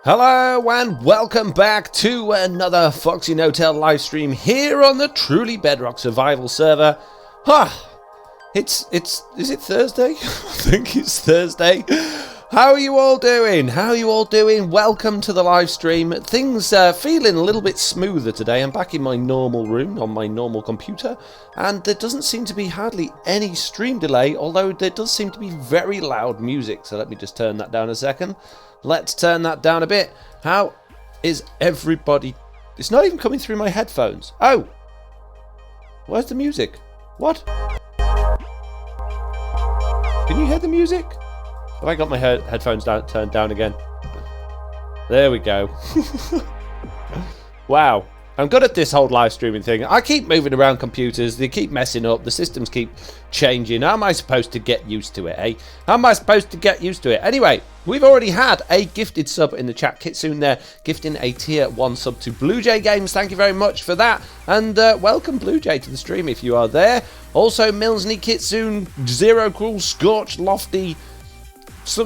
Hello and welcome back to another Foxy No-Tail live stream here on the truly Bedrock survival server. Is it Thursday? I think it's Thursday. How are you all doing? Welcome to the live stream. Things feeling a little bit smoother today. I'm back in my normal room on my normal computer, and there doesn't seem to be hardly any stream delay, although there does seem to be very loud music. So let me just turn that down a second. Let's turn that down a bit. How is everybody? It's not even coming through my headphones. Oh, where's the music? What? Can you hear the music? Have I got my headphones turned down again? There we go. Wow. I'm good at this whole live streaming thing. I keep moving around computers. They keep messing up. The systems keep changing. How am I supposed to get used to it, eh? How am I supposed to get used to it? Anyway, we've already had a gifted sub in the chat. Kitsune there gifting a tier 1 sub to Blue Jay Games. Thank you very much for that. And welcome Blue Jay to the stream if you are there. Also, Milsney, Kitsune, Zero Cool, Scorch, Lofty,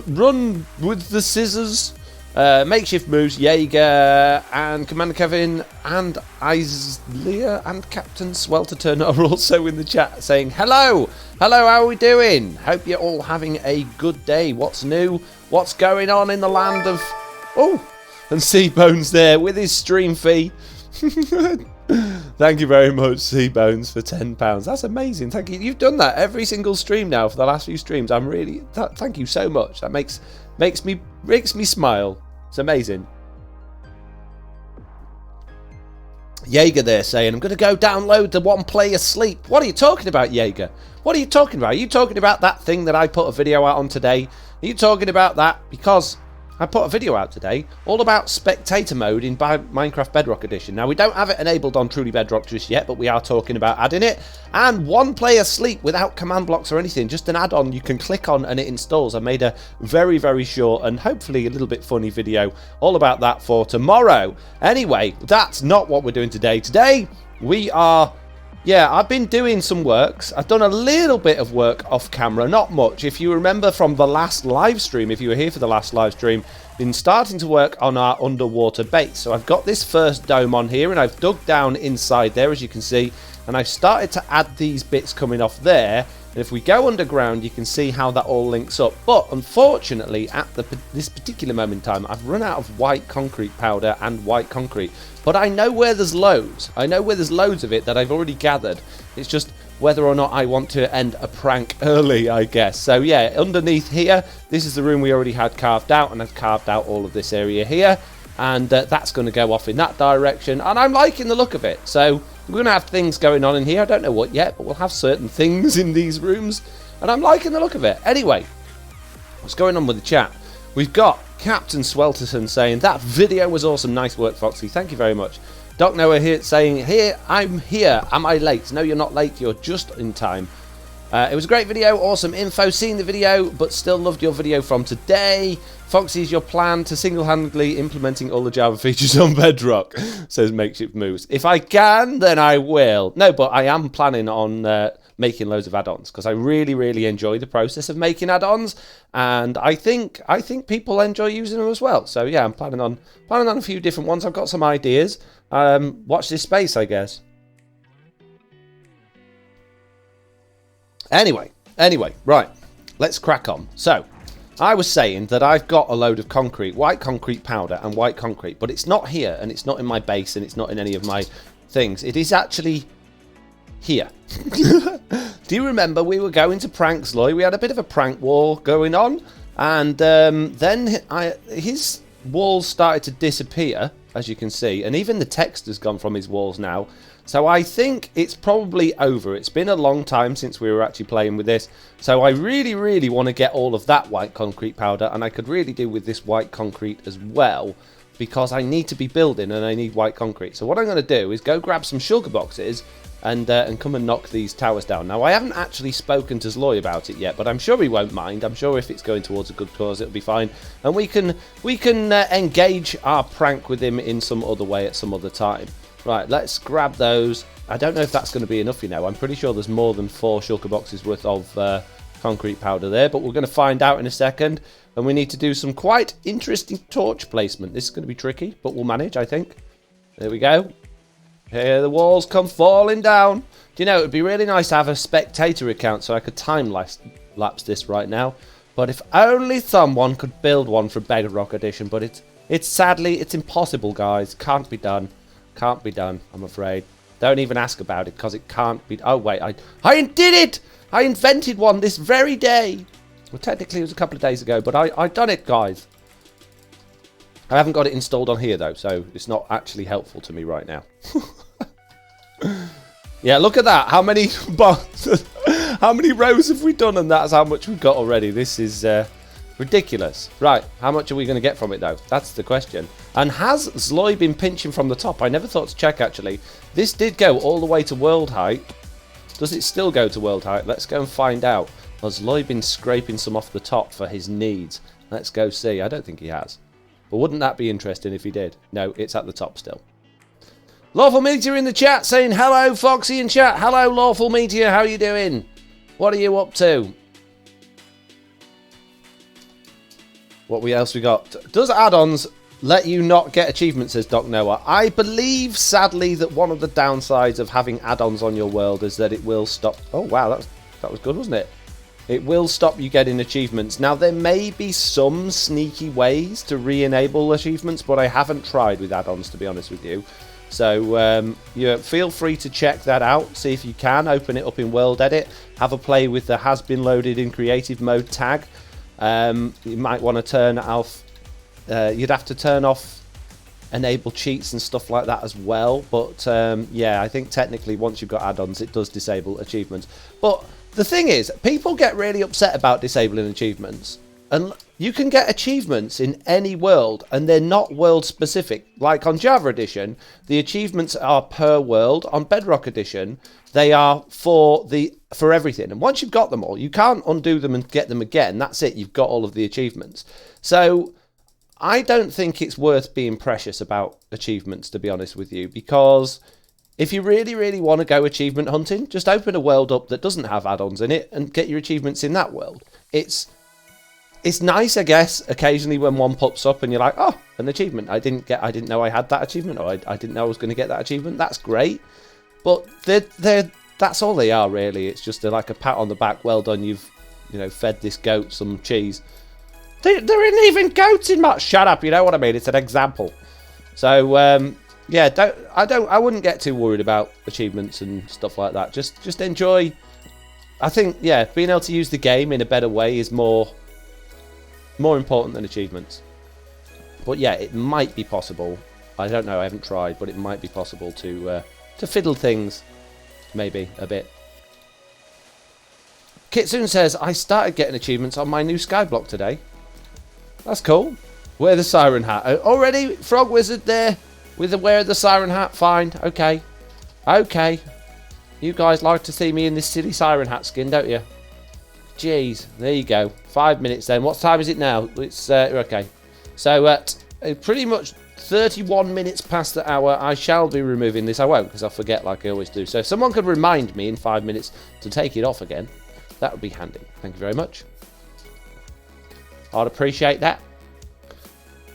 Run with the Scissors, Makeshift Moves, Jaeger, and Commander Kevin, and Isleah, and Captain Swelterton are also in the chat saying hello. Hello, how are we doing? Hope you're all having a good day. What's new? What's going on in the land of... Oh, and Seabones there with his stream fee. Thank you very much, Seabones, for £10. That's amazing. Thank you. You've done that every single stream now for the last few streams. I'm really... Thank you so much. That makes me smile. It's amazing. Jaeger there saying, I'm going to go download the One Player Sleep. What are you talking about, Jaeger? What are you talking about? Are you talking about that thing that I put a video out on today? Are you talking about that? Because I put a video out today all about spectator mode in Minecraft Bedrock Edition. Now, we don't have it enabled on Truly Bedrock just yet, but we are talking about adding it. And One Player Sleep without command blocks or anything, just an add-on you can click on and it installs. I made a very, very short and hopefully a little bit funny video all about that for tomorrow. Anyway, that's not what we're doing today. Today, we are... Yeah, I've been doing some works. I've done a little bit of work off camera, not much. If you remember from the last live stream, if you were here for the last live stream, been starting to work on our underwater base. So I've got this first dome on here and I've dug down inside there, as you can see, and I've started to add these bits coming off there. And if we go underground, you can see how that all links up. But unfortunately, at this particular moment in time, I've run out of white concrete powder and white concrete. But I know where there's loads. I know where there's loads of it that I've already gathered. It's just whether or not I want to end a prank early, I guess. So yeah, underneath here, this is the room we already had carved out, and I've carved out all of this area here. And that's going to go off in that direction. And I'm liking the look of it. So we're going to have things going on in here. I don't know what yet, but we'll have certain things in these rooms. And I'm liking the look of it. Anyway, what's going on with the chat? We've got Captain Swelterton saying, that video was awesome. Nice work, Foxy. Thank you very much. Doc Noah here saying, here, I'm here. Am I late? No, you're not late. You're just in time. It was a great video, awesome info, seen the video, but still loved your video from today. Foxy, is your plan to single-handedly implementing all the Java features on Bedrock? Says Makeshift Moves. If I can, then I will. No, but I am planning on making loads of add-ons, because I really, really enjoy the process of making add-ons, and I think people enjoy using them as well. So yeah, I'm planning on a few different ones. I've got some ideas. Watch this space, I guess. Anyway, right, let's crack on. So, I was saying that I've got a load of concrete, white concrete powder and white concrete, but it's not here, and it's not in my base, and it's not in any of my things. It is actually here. Do you remember we were going to prank Sloy? We had a bit of a prank war going on, and then his walls started to disappear, as you can see, and even the text has gone from his walls now. So I think it's probably over. It's been a long time since we were actually playing with this. So I really, really want to get all of that white concrete powder, and I could really do with this white concrete as well, because I need to be building and I need white concrete. So what I'm going to do is go grab some sugar boxes and come and knock these towers down. Now, I haven't actually spoken to Zloy about it yet, but I'm sure he won't mind. I'm sure if it's going towards a good cause, it'll be fine. And we can engage our prank with him in some other way at some other time. Right, let's grab those. I don't know if that's going to be enough, you know. I'm pretty sure there's more than 4 shulker boxes worth of concrete powder there, but we're going to find out in a second. And we need to do some quite interesting torch placement. This is going to be tricky, but we'll manage, I think. There we go. Here the walls come falling down. Do you know, it would be really nice to have a spectator account so I could time lapse this right now. But if only someone could build one for Bedrock Edition. But it's sadly, it's impossible, guys. Can't be done. Can't be done, I'm afraid. Don't even ask about it, because it can't be... Oh, wait, I did it! I invented one this very day. Well, technically, it was a couple of days ago, but I done it, guys. I haven't got it installed on here, though, so it's not actually helpful to me right now. Yeah, look at that. How many how many rows have we done? And that's how much we've got already. This is ridiculous. Right, how much are we going to get from it, though? That's the question. And has Zloy been pinching from the top? I never thought to check, actually. This did go all the way to world height. Does it still go to world height? Let's go and find out. Has Zloy been scraping some off the top for his needs? Let's go see. I don't think he has. But wouldn't that be interesting if he did? No, it's at the top still. Lawful Meteor in the chat saying hello, Foxy in chat. Hello, Lawful Meteor. How are you doing? What are you up to? What else we got? Does add-ons let you not get achievements, says Doc Noah? I believe, sadly, that one of the downsides of having add-ons on your world is that it will stop... Oh, wow, that was good, wasn't it? It will stop you getting achievements. Now, there may be some sneaky ways to re-enable achievements, but I haven't tried with add-ons, to be honest with you. So, you feel free to check that out. See if you can. Open it up in World Edit. Have a play with the has been loaded in creative mode tag. You might want to turn off... you'd have to turn off enable cheats and stuff like that as well. But, yeah, I think technically once you've got add-ons, it does disable achievements. But... the thing is, people get really upset about disabling achievements. And you can get achievements in any world, and they're not world specific. Like on Java Edition, the achievements are per world. On Bedrock Edition, they are for everything. And once you've got them all, you can't undo them and get them again. That's it. You've got all of the achievements. So I don't think it's worth being precious about achievements, to be honest with you, because... if you really, really want to go achievement hunting, just open a world up that doesn't have add-ons in it and get your achievements in that world. It's nice, I guess, occasionally when one pops up and you're like, oh, an achievement. I didn't know I had that achievement, or I didn't know I was going to get that achievement. That's great. But that's all they are, really. It's just like a pat on the back. Well done, you've fed this goat some cheese. There isn't even goats in my... Shut up, you know what I mean? It's an example. So, yeah, I wouldn't get too worried about achievements and stuff like that. Just enjoy. I think, yeah, being able to use the game in a better way is more important than achievements. But yeah, it might be possible. I don't know, I haven't tried, but it might be possible to fiddle things maybe a bit. Kitsune says, I started getting achievements on my new skyblock today. That's cool. Wear the siren hat. Already, Frog Wizard there. With the wear of the siren hat, fine, okay. Okay. You guys like to see me in this silly siren hat skin, don't you? Jeez, there you go. 5 minutes then. What time is it now? It's, okay. So, at pretty much 31 minutes past the hour, I shall be removing this. I won't, because I'll forget like I always do. So, if someone could remind me in 5 minutes to take it off again, that would be handy. Thank you very much. I'd appreciate that.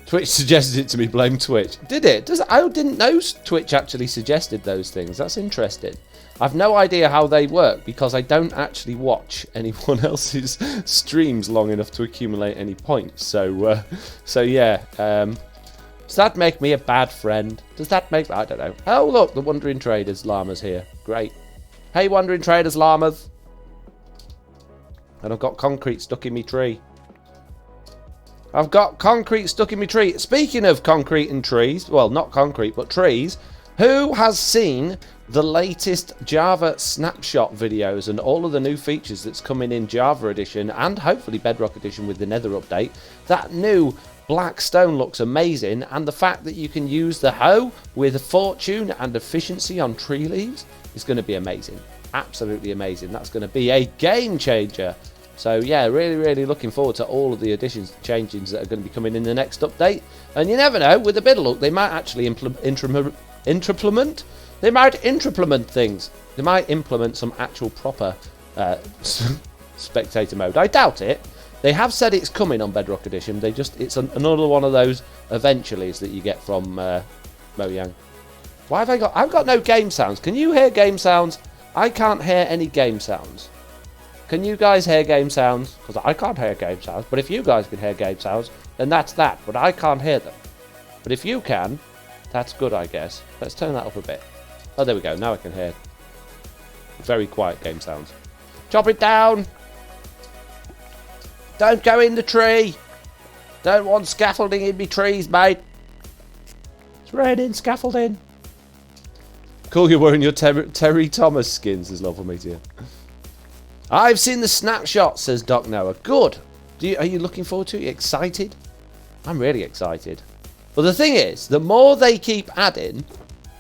Twitch suggested it to me, blame Twitch. Did it? I didn't know Twitch actually suggested those things. That's interesting. I've no idea how they work because I don't actually watch anyone else's streams long enough to accumulate any points. So yeah. Does that make me a bad friend? Does that make... I don't know. Oh, look, the Wandering Traders Llama's here. Great. Hey, Wandering Traders Llamas. And I've got concrete stuck in me tree. I've got concrete stuck in my tree. Speaking of concrete and trees, well, not concrete, but trees, who has seen the latest Java snapshot videos and all of the new features that's coming in Java Edition and hopefully Bedrock Edition with the Nether update? That new black stone looks amazing, and the fact that you can use the hoe with fortune and efficiency on tree leaves is going to be amazing. Absolutely amazing. That's going to be a game changer. So yeah, really, really looking forward to all of the additions and changes that are going to be coming in the next update. And you never know, with a bit of luck, they might actually implement things. They might implement some actual proper spectator mode. I doubt it, They have said it's coming on Bedrock Edition. It's another one of those eventuallys that you get from Mojang. Why have I got... I've got no game sounds. Can you hear game sounds? I can't hear any game sounds. Can you guys hear game sounds? Because I can't hear game sounds. But if you guys can hear game sounds, then that's that. But I can't hear them. But if you can, that's good, I guess. Let's turn that up a bit. Oh, there we go. Now I can hear very quiet game sounds. Chop it down! Don't go in the tree! Don't want scaffolding in me trees, mate! It's raining scaffolding! Cool, you're wearing your Terry Thomas skins, is love for me to you. I've seen the snapshot, says Doc Noah. Good! Are you looking forward to it? Are you excited? I'm really excited. But the thing is, the more they keep adding,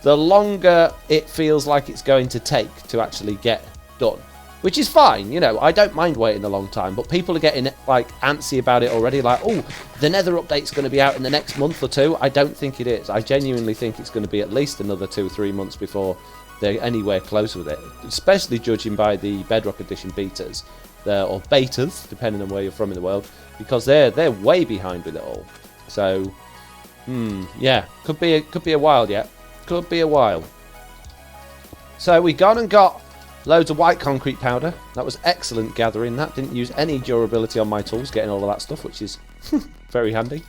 the longer it feels like it's going to take to actually get done. Which is fine, you know, I don't mind waiting a long time, but people are getting, like, antsy about it already, like, oh, the Nether update's going to be out in the next month or two. I don't think it is. I genuinely think it's going to be at least another 2 or 3 months before they're anywhere close with it, especially judging by the Bedrock Edition betas, or betas, depending on where you're from in the world, because they're way behind with it all. So, yeah, could be a while yet. Could be a while. So we gone and got loads of white concrete powder. That was excellent gathering. That didn't use any durability on my tools, getting all of that stuff, which is very handy.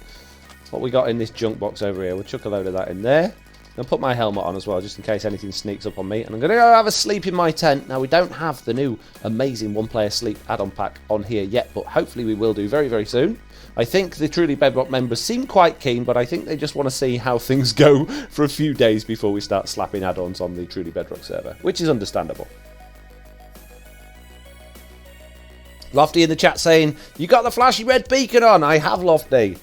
What we got in this junk box over here, we'll chuck a load of that in there. I'll put my helmet on as well, just in case anything sneaks up on me. And I'm going to go have a sleep in my tent. Now, we don't have the new amazing one-player sleep add-on pack on here yet, but hopefully we will do very, very soon. I think the Truly Bedrock members seem quite keen, but I think they just want to see how things go for a few days before we start slapping add-ons on the Truly Bedrock server, which is understandable. Lofty in the chat saying, you got the flashy red beacon on. I have, Lofty.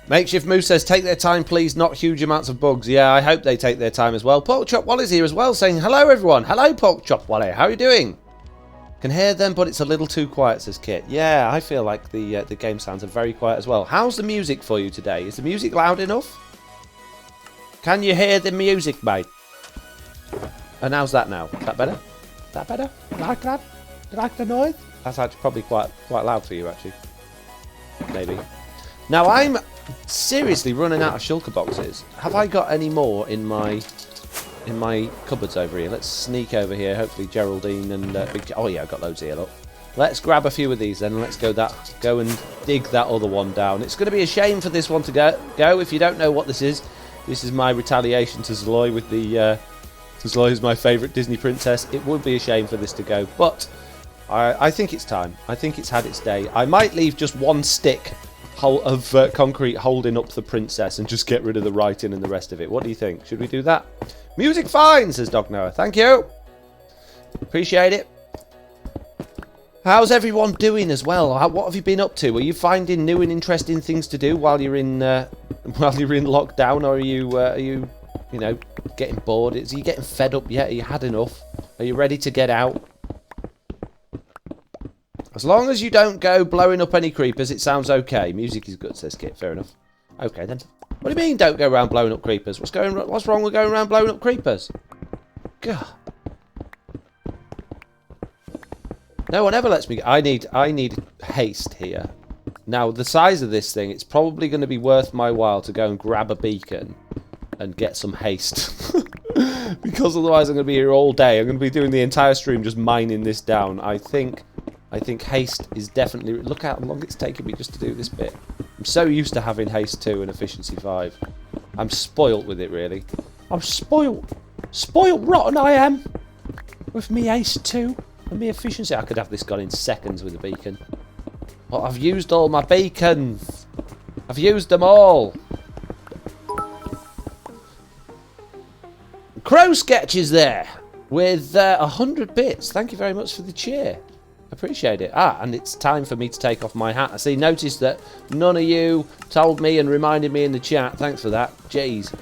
Makeshift Moose says, take their time, please. Not huge amounts of bugs. Yeah, I hope they take their time as well. Pork Chop Wally's here as well, saying, hello, everyone. Hello, Pork Chop Wally. How are you doing? Can hear them, but it's a little too quiet, says Kit. Yeah, I feel like the game sounds are very quiet as well. How's the music for you today? Is the music loud enough? Can you hear the music, mate? And how's that now? Is that better? Is that better? You like that? You like the noise? That's actually probably quite loud for you, actually. Maybe. Now, I'm seriously running out of shulker boxes. Have I got any more in my cupboards over here? Let's sneak over here. Hopefully Geraldine and oh yeah, I've got loads here. Look, let's grab a few of these then. And let's go and dig that other one down. It's going to be a shame for this one to go. If you don't know what this is my retaliation to Zloy with the Zloy is my favourite Disney princess. It would be a shame for this to go, but I think it's time. I think it's had its day. I might leave just one stick of concrete holding up the princess and just get rid of the writing and the rest of it. What do you think? Should we do that? Music fine, says Doc Noah. Thank you. Appreciate it. How's everyone doing as well? What have you been up to? Are you finding new and interesting things to do while you're in lockdown, or are you know, getting bored? Are you getting fed up yet? Are you had enough? Are you ready to get out? As long as you don't go blowing up any creepers, it sounds okay. Music is good, says Kit. Fair enough. Okay, then. What do you mean, don't go around blowing up creepers? What's wrong with going around blowing up creepers? God. No one ever lets me... I need haste here. Now, the size of this thing, it's probably going to be worth my while to go and grab a beacon and get some haste. Because otherwise I'm going to be here all day. I'm going to be doing the entire stream just mining this down. I think haste is definitely... Look how long it's taken me just to do this bit. I'm so used to having haste 2 and efficiency 5. I'm spoilt with it, really. I'm spoilt. Spoilt rotten I am. With me haste 2 and me efficiency. I could have this gone in seconds with a beacon. But I've used all my beacons. I've used them all. Crow Sketch is there with 100 bits. Thank you very much for the cheer. Appreciate it. And it's time for me to take off my hat. I see, noticed that none of you told me and reminded me in the chat. Thanks for that. Jeez.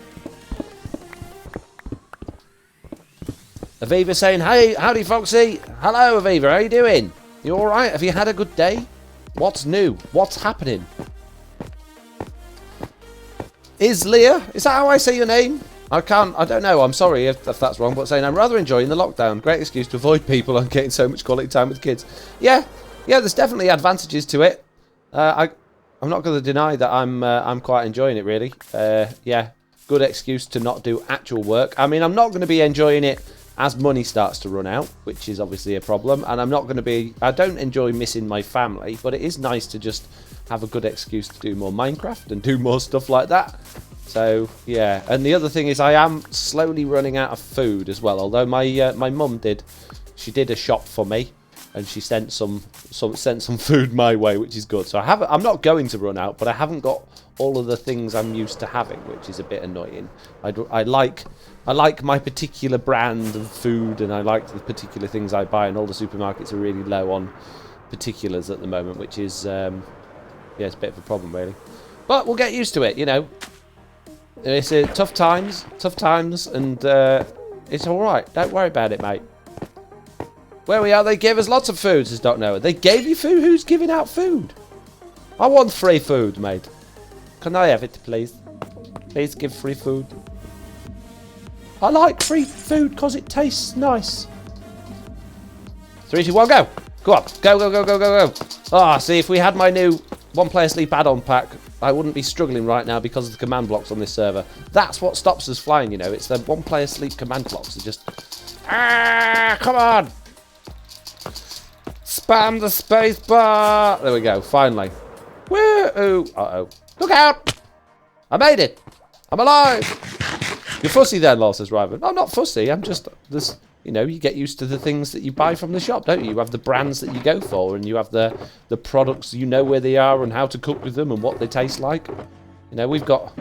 Aviva saying, hey, howdy Foxy. Hello Aviva, how you doing? You alright? Have you had a good day? What's new? What's happening? Is Leah? Is that how I say your name? I don't know, I'm sorry if that's wrong, but saying I'm rather enjoying the lockdown. Great excuse to avoid people and getting so much quality time with kids. Yeah, there's definitely advantages to it. I'm not going to deny that I'm quite enjoying it, really. Yeah, good excuse to not do actual work. I mean, I'm not going to be enjoying it as money starts to run out, which is obviously a problem. And I'm not going to be... I don't enjoy missing my family, but it is nice to just have a good excuse to do more Minecraft and do more stuff like that. So, yeah. And the other thing is I am slowly running out of food as well. Although my mum did a shop for me. And she sent some food my way, which is good. So I'm not going to run out, but I haven't got all of the things I'm used to having, which is a bit annoying. I like my particular brand of food, and I like the particular things I buy, and all the supermarkets are really low on particulars at the moment, which is yeah, it's a bit of a problem, really. But we'll get used to it, you know. It's tough times, and it's all right. Don't worry about it, mate. Where we are, they gave us lots of food, says Doc Noah. They gave you food? Who's giving out food? I want free food, mate. Can I have it, please? Please give free food. I like free food because it tastes nice. 3, 2, 1, go! Go on. Go. Ah, see, if we had my new one-player sleep add-on pack, I wouldn't be struggling right now because of the command blocks on this server. That's what stops us flying, you know. It's the one-player sleep command blocks. They're just... Ah, come on! Spam the space bar. There we go. Finally. Woo! Uh-oh. Look out! I made it. I'm alive. You're fussy then, Lol, says Ryman. I'm not fussy. I'm just this. You know, you get used to the things that you buy from the shop, don't you? You have the brands that you go for, and you have the products. You know where they are and how to cook with them and what they taste like. You know, we've got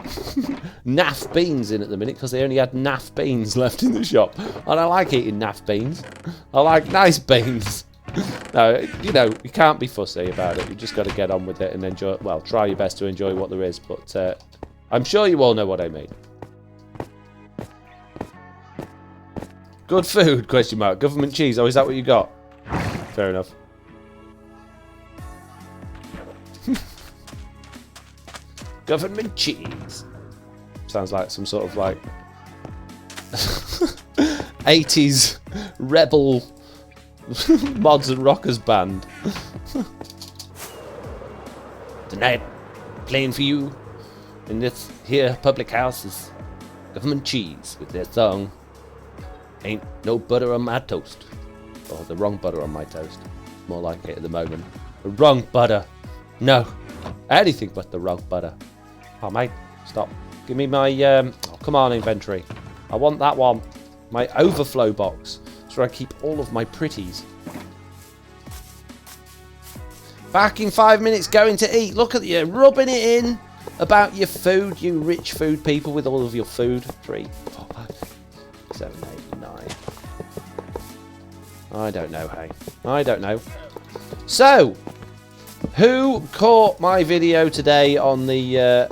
naff beans in at the minute because they only had naff beans left in the shop, and I like eating naff beans. I like nice beans. No, you know, you can't be fussy about it. You just got to get on with it and enjoy. Well, try your best to enjoy what there is. But I'm sure you all know what I mean. Good food? Question mark. Government cheese. Oh, is that what you got? Fair enough. Government cheese. Sounds like some sort of like 80s rebel mods and rockers band. Tonight, playing for you in this here public house is Government Cheese with their song Ain't No Butter on My Toast. Or the wrong butter on my toast. More like it at the moment. The wrong butter. No, anything but the wrong butter. Oh mate, stop. Give me my oh, come on, inventory. I want that one. My overflow box. That's where I keep all of my pretties. Back in 5 minutes, going to eat. Look at you, rubbing it in about your food, you rich food people with all of your food. 3, 4, 5, 7, 8, 9. I don't know, hey. I don't know. So, who caught my video today on the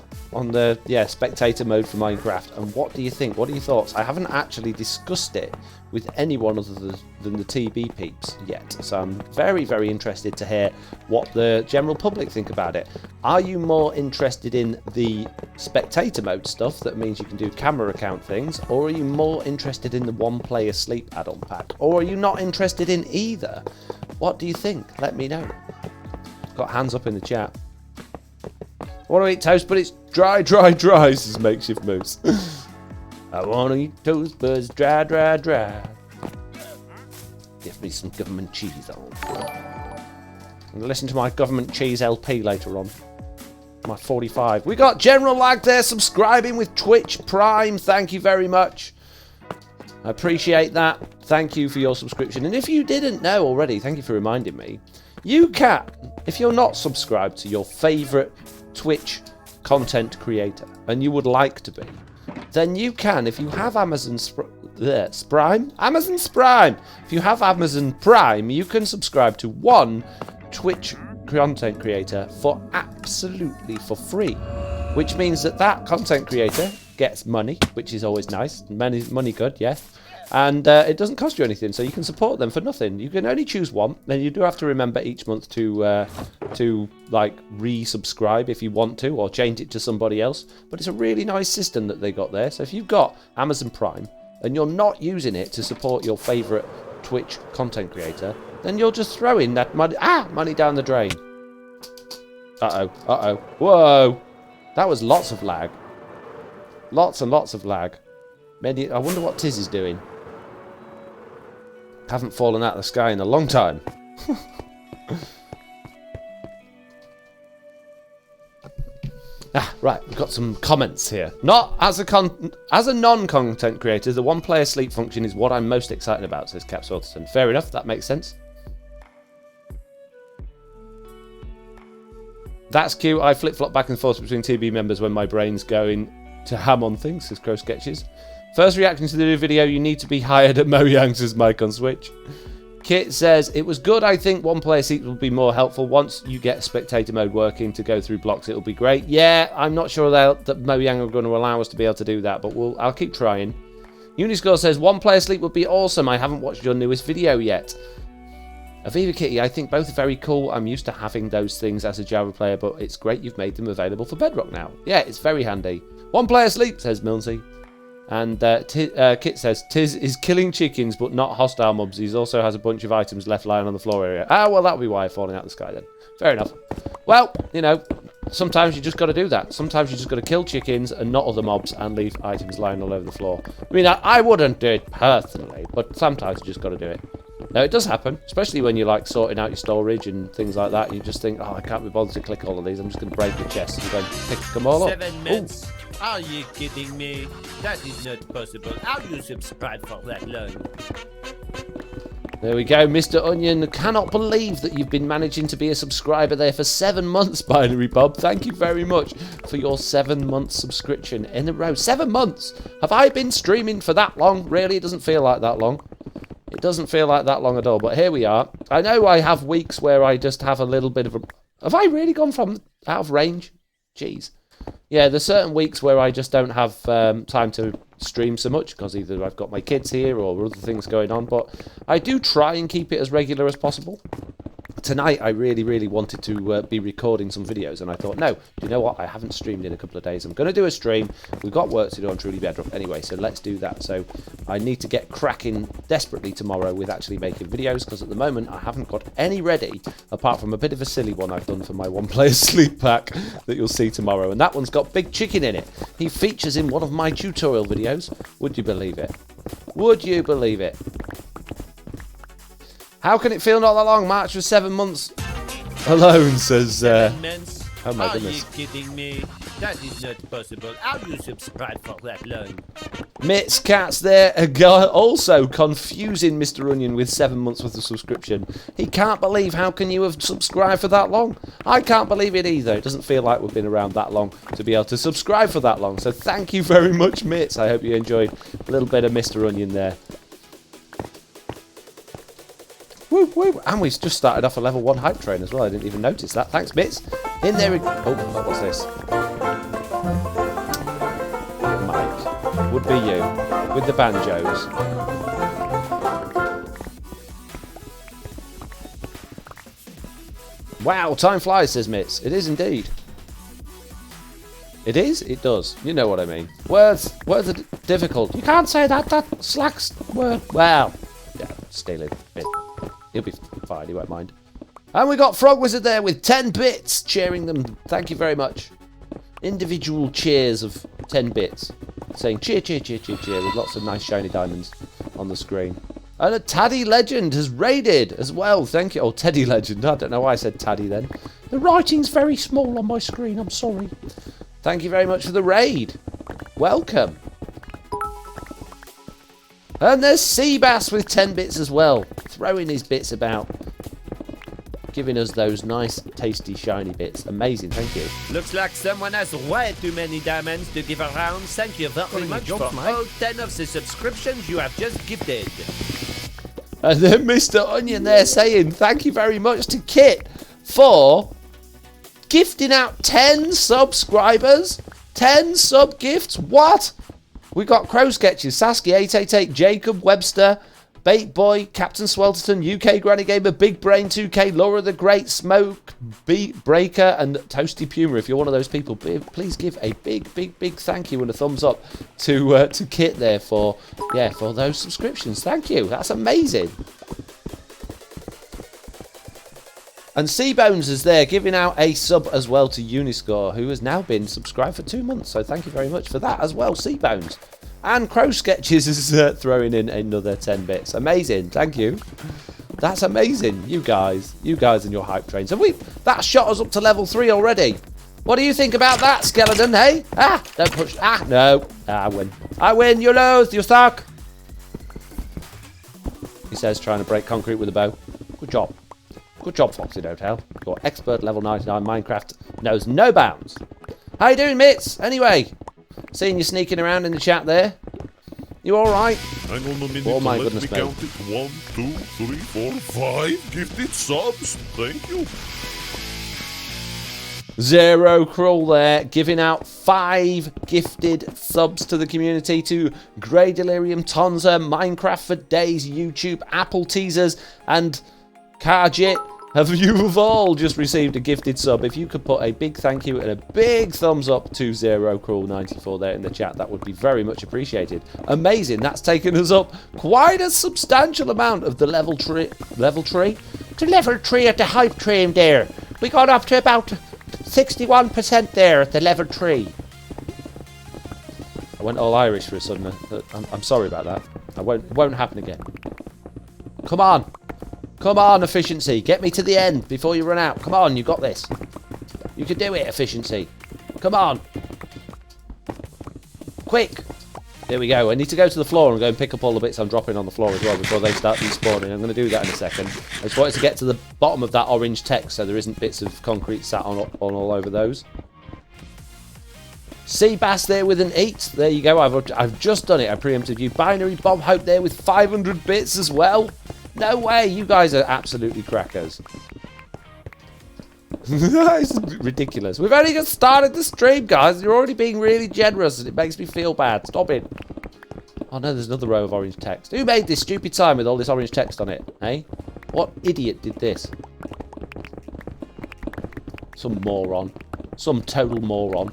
spectator mode for Minecraft, and what do you think? What are your thoughts? I haven't actually discussed it with anyone other than the TB peeps yet, so I'm very, very interested to hear what the general public think about it. Are you more interested in the spectator mode stuff that means you can do camera account things, or are you more interested in the one-player sleep add-on pack, or are you not interested in either? What do you think? Let me know. Got hands up in the chat. I want to eat toast, but it's dry, says Makeshift Moose. I want to eat toast, but it's dry. Give me some government cheese on. I'm going to listen to my government cheese LP later on. My 45. We got General Lag there subscribing with Twitch Prime. Thank you very much. I appreciate that. Thank you for your subscription. And if you didn't know already, thank you for reminding me. You can, if you're not subscribed to your favourite Twitch content creator, and you would like to be, then you can, if you have Amazon Prime? If you have Amazon Prime, you can subscribe to one Twitch content creator for absolutely for free, which means that content creator gets money, which is always nice. Money good, yes. And it doesn't cost you anything, so you can support them for nothing. You can only choose one. Then you do have to remember each month to like resubscribe if you want to, or change it to somebody else. But it's a really nice system that they got there. So if you've got Amazon Prime and you're not using it to support your favourite Twitch content creator, then you're just throwing that money down the drain. Uh-oh. Whoa! That was lots of lag. Lots and lots of lag. I wonder what Tiz is doing. Haven't fallen out of the sky in a long time. Right, we've got some comments here. Not as a non-content creator, the one-player sleep function is what I'm most excited about, says Caps Waterton. Fair enough, that makes sense. That's cute. I flip-flop back and forth between TB members when my brain's going to ham on things, says Crow Sketches. First reaction to the new video, you need to be hired at Mojang's mic on Switch. Kit says, it was good. I think one-player seats will be more helpful. Once you get spectator mode working to go through blocks, it'll be great. Yeah, I'm not sure that Mojang are going to allow us to be able to do that, but I'll keep trying. Uniscore says, one-player sleep would be awesome. I haven't watched your newest video yet. Aviva Kitty, I think both are very cool. I'm used to having those things as a Java player, but it's great you've made them available for Bedrock now. Yeah, it's very handy. One-player sleep, says Milsey. And Kit says, Tiz is killing chickens, but not hostile mobs. He also has a bunch of items left lying on the floor area. Ah, well, that'll be why falling out of the sky then. Fair enough. Well, you know, sometimes you just got to do that. Sometimes you just got to kill chickens and not other mobs and leave items lying all over the floor. I mean, I wouldn't do it personally, but sometimes you just got to do it. Now, it does happen, especially when you're like sorting out your storage and things like that. You just think, oh, I can't be bothered to click all of these. I'm just going to break the chest and go and pick them all up. 7 minutes. Are you kidding me? That is not possible. How do you subscribe for that long? There we go, Mr. Onion. Cannot believe that you've been managing to be a subscriber there for 7 months, Binary Bob. Thank you very much for your 7-month subscription in a row. 7 months! Have I been streaming for that long? Really? It doesn't feel like that long. It doesn't feel like that long at all, but here we are. I know I have weeks where I just have a little bit of a... Have I really gone from out of range? Jeez. Yeah, there's certain weeks where I just don't have time to stream so much because either I've got my kids here or other things going on, but I do try and keep it as regular as possible. Tonight, I really wanted to be recording some videos, and I thought, no, do you know what? I haven't streamed in a couple of days. I'm going to do a stream. We've got work to do on Truly Bedrock anyway, so let's do that. So I need to get cracking desperately tomorrow with actually making videos, because at the moment, I haven't got any ready, apart from a bit of a silly one I've done for my one-player sleep pack that you'll see tomorrow, and that one's got Big Chicken in it. He features in one of my tutorial videos. Would you believe it? Would you believe it? How can it feel not that long? March for 7 months alone, says... 7 months? Oh my Are goodness. you kidding me? That is not possible. How do you subscribe for that long? Mitts Cats there, also confusing Mr. Onion with 7 months worth of subscription. He can't believe how can you have subscribed for that long. I can't believe it either. It doesn't feel like we've been around that long to be able to subscribe for that long. So thank you very much, Mitts. I hope you enjoyed a little bit of Mr. Onion there. Woo, woo. And we've just started off a level 1 hype train as well. I didn't even notice that. Thanks, Mitts. In there we go. Oh, what's this? Mike. Would be you. With the banjos. Wow, time flies, says Mitts. It is indeed. It is? It does. You know what I mean. Words are difficult. You can't say that. That slacks word. Well, yeah, stealing it. He'll be fine, he won't mind. And we got Frog Wizard there with 10 bits, cheering them. Thank you very much. Individual cheers of 10 bits. Saying cheer, cheer, cheer, cheer, cheer, with lots of nice shiny diamonds on the screen. And a Taddy Legend has raided as well. Thank you. Oh, Teddy Legend. I don't know why I said Taddy then. The writing's very small on my screen. I'm sorry. Thank you very much for the raid. Welcome. And there's Seabass with 10 bits as well. Throwing his bits about. Giving us those nice, tasty, shiny bits. Amazing, thank you. Looks like someone has way too many diamonds to give around. Thank you very much for all 10 of the subscriptions you have just gifted. And then Mr. Onion there saying thank you very much to Kit for gifting out 10 subscribers. 10 sub gifts. What? We've got Crow Sketches, Saskia 888, Jacob Webster, Bait Boy, Captain Swelterton, UK Granny Gamer, Big Brain 2K, Laura the Great, Smoke, Beat Breaker, and Toasty Puma. If you're one of those people, please give a big thank you and a thumbs up to Kit there for those subscriptions. Thank you. That's amazing. And Seabones is there, giving out a sub as well to Uniscore, who has now been subscribed for 2 months. So thank you very much for that as well, Seabones. And Crow Sketches is throwing in another 10 bits. Amazing, thank you. That's amazing, you guys and your hype train. So that shot us up to level 3 already. What do you think about that, Skeleton, hey? Don't push, no. I win, you lose, you suck. He says, trying to break concrete with a bow. Good job. Good job, Foxy Hotel. Your expert level 99 Minecraft knows no bounds. How you doing, Mitts? Anyway, seeing you sneaking around in the chat there. You all right? Hang on a minute. Oh my Let goodness, me mate. count it. 1, 2, 3, 4, 5 gifted subs. Thank you. Zero Cruel there, giving out 5 gifted subs to the community to Grey Delirium, Tonza, Minecraft for Days, YouTube, Apple Teasers, and Karjit. Have you all just received a gifted sub? If you could put a big thank you and a big thumbs up to Zero Cruel 94 there in the chat, that would be very much appreciated. Amazing, that's taken us up quite a substantial amount of the level tree to level 3 at the hype train there. We got up to about 61% there at the level 3. I went all Irish for a sudden. I'm sorry about that. It won't happen again. Come on. Come on, Efficiency. Get me to the end before you run out. Come on, you got this. You can do it, Efficiency. Come on. Quick. There we go. I need to go to the floor and go and pick up all the bits I'm dropping on the floor as well before they start despawning. I'm going to do that in a second. I just wanted to get to the bottom of that orange text so there isn't bits of concrete sat on all over those. Sea Bass there with an 8. There you go. I've just done it. I preempted you. Binary Bob Hope there with 500 bits as well. No way. You guys are absolutely crackers. It's ridiculous. We've only just started the stream, guys. You're already being really generous and it makes me feel bad. Stop it. Oh no, there's another row of orange text. Who made this stupid sign with all this orange text on it? Eh? What idiot did this? Some moron. Some total moron.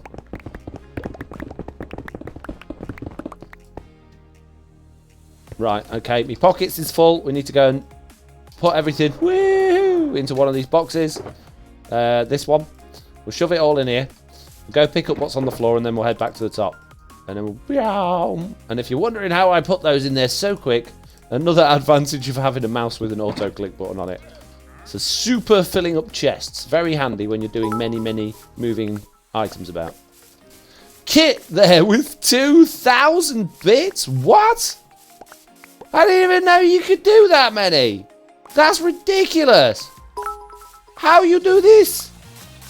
Right, okay, my pockets is full. We need to go and put everything into one of these boxes. This one. We'll shove it all in here. We'll go pick up what's on the floor and then we'll head back to the top. And then we'll... And if you're wondering how I put those in there so quick, another advantage of having a mouse with an auto-click button on it. It's a super filling up chests. Very handy when you're doing many moving items about. Kit there with 2,000 bits? What? I didn't even know you could do that many. That's ridiculous. How you do this?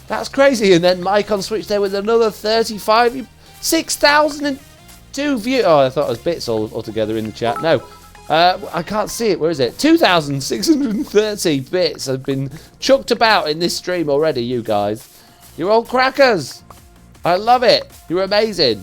That's crazy. And then Mike on Switch there with another 35. 6,002 views. Oh, I thought it was bits all together in the chat. No. I can't see it. Where is it? 2,630 bits have been chucked about in this stream already, you guys. You're all crackers. I love it. You're amazing.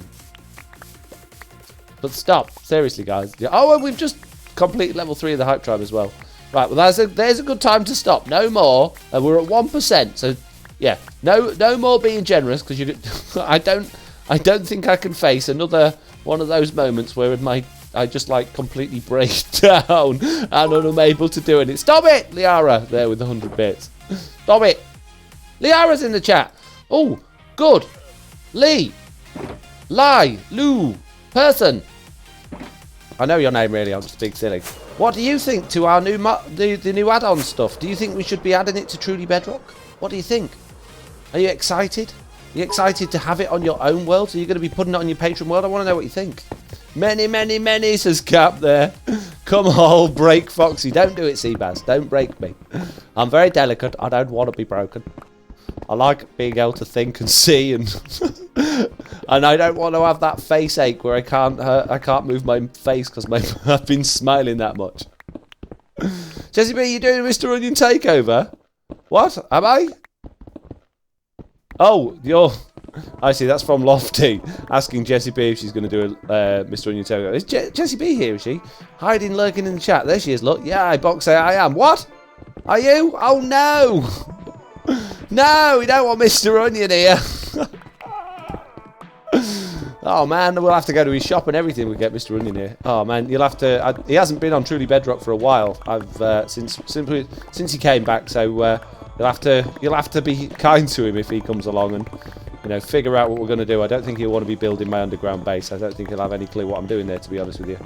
But stop. Seriously, guys. Oh, and we've just completed level 3 of the Hype Tribe as well. Right, well, there's a good time to stop. No more. And we're at 1%. So, yeah. No more being generous, because I don't think I can face another one of those moments where I just, like, completely break down and I'm unable to do it. Stop it, Liara, there with the 100 bits. Stop it. Liara's in the chat. Oh, good. Lee. Lie. Lou. Person. I know your name really, I'll just speak silly. What do you think to our new the new add-on stuff? Do you think we should be adding it to Truly Bedrock? What do you think? Are you excited? Are you excited to have it on your own world? Are you going to be putting it on your Patreon world? I want to know what you think. Many, says Cap there. Come on, break Foxy. Don't do it, Seabass. Don't break me. I'm very delicate. I don't want to be broken. I like being able to think and see, and and I don't want to have that face ache where I can't move my face because I've been smiling that much. Jesse B, you doing a Mr. Onion takeover? What? Am I? Oh, I see, that's from Lofty, asking Jessie B if she's going to do a Mr. Onion Takeover. Is Jessie B here, is she? Hiding, lurking in the chat. There she is, look. Yeah, I box say I am. What? Are you? Oh, no. No, we don't want Mr. Onion here. Oh, man, we'll have to go to his shop and everything. We get Mr. Onion here. Oh, man, you'll have to... he hasn't been on Truly Bedrock for a while. I've since he came back, so you'll have to be kind to him if he comes along and, you know, figure out what we're going to do. I don't think he'll want to be building my underground base. I don't think he'll have any clue what I'm doing there, to be honest with you.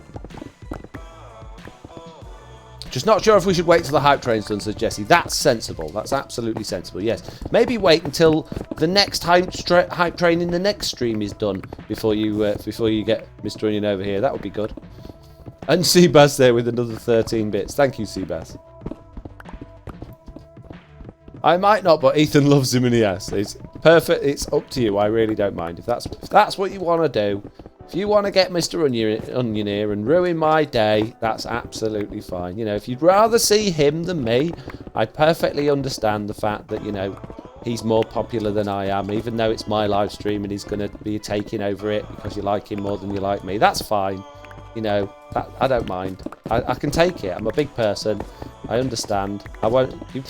Just not sure if we should wait till the hype train's done, says Jessie. That's sensible. That's absolutely sensible, yes. Maybe wait until the next hype train in the next stream is done before you get Mr. Onion over here. That would be good. And Seabass there with another 13 bits. Thank you, Seabass. I might not, but Ethan loves him and he has. It's perfect. It's up to you. I really don't mind. If that's what you want to do. If you want to get Mr. Onion here and ruin my day, that's absolutely fine. You know, if you'd rather see him than me, I perfectly understand the fact that, you know, he's more popular than I am, even though it's my live stream and he's going to be taking over it because you like him more than you like me. That's fine. You know, I don't mind. I can take it. I'm a big person. I understand. I won't... You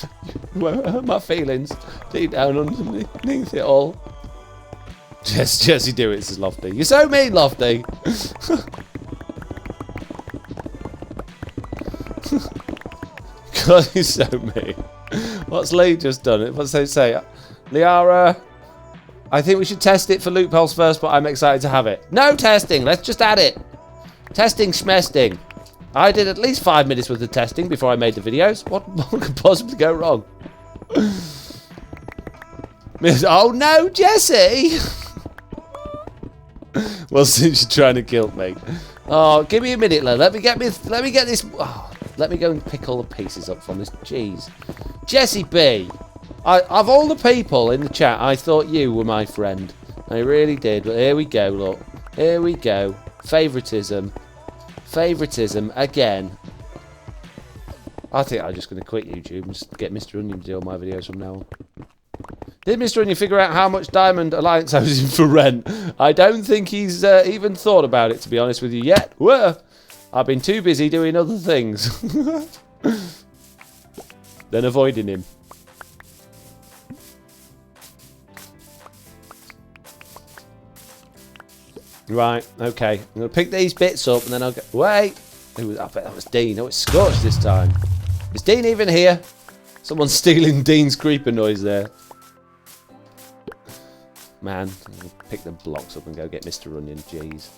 won't hurt my feelings deep down underneath it all. Jesse do it, says Lofty. You're so mean, Lofty. God, he's so mean. What's Lee just done? What's they say? Liara, I think we should test it for loopholes first, but I'm excited to have it. No testing. Let's just add it. Testing schmesting. I did at least 5 minutes worth of testing before I made the videos. What could possibly go wrong? Oh no, Jesse! Well, since you're trying to guilt me. Oh, give me a minute, lad. Let me get this. Oh, let me go and pick all the pieces up from this. Jeez, Jessie B. Of all the people in the chat, I thought you were my friend. I really did. But here we go. Look, here we go. Favoritism again. I think I'm just going to quit YouTube and just get Mr. Onion to do all my videos from now on. Did Mr. Onion figure out how much Diamond Alliance owes him for rent? I don't think he's even thought about it, to be honest with you, yet. Whoa. I've been too busy doing other things. Than avoiding him. Right, okay. I'm going to pick these bits up and then I'll go... Wait! I bet that was Dean. Oh, it's Scorched this time. Is Dean even here? Someone's stealing Dean's creeper noise there. Man, pick the blocks up and go get Mr. Onion. Jeez.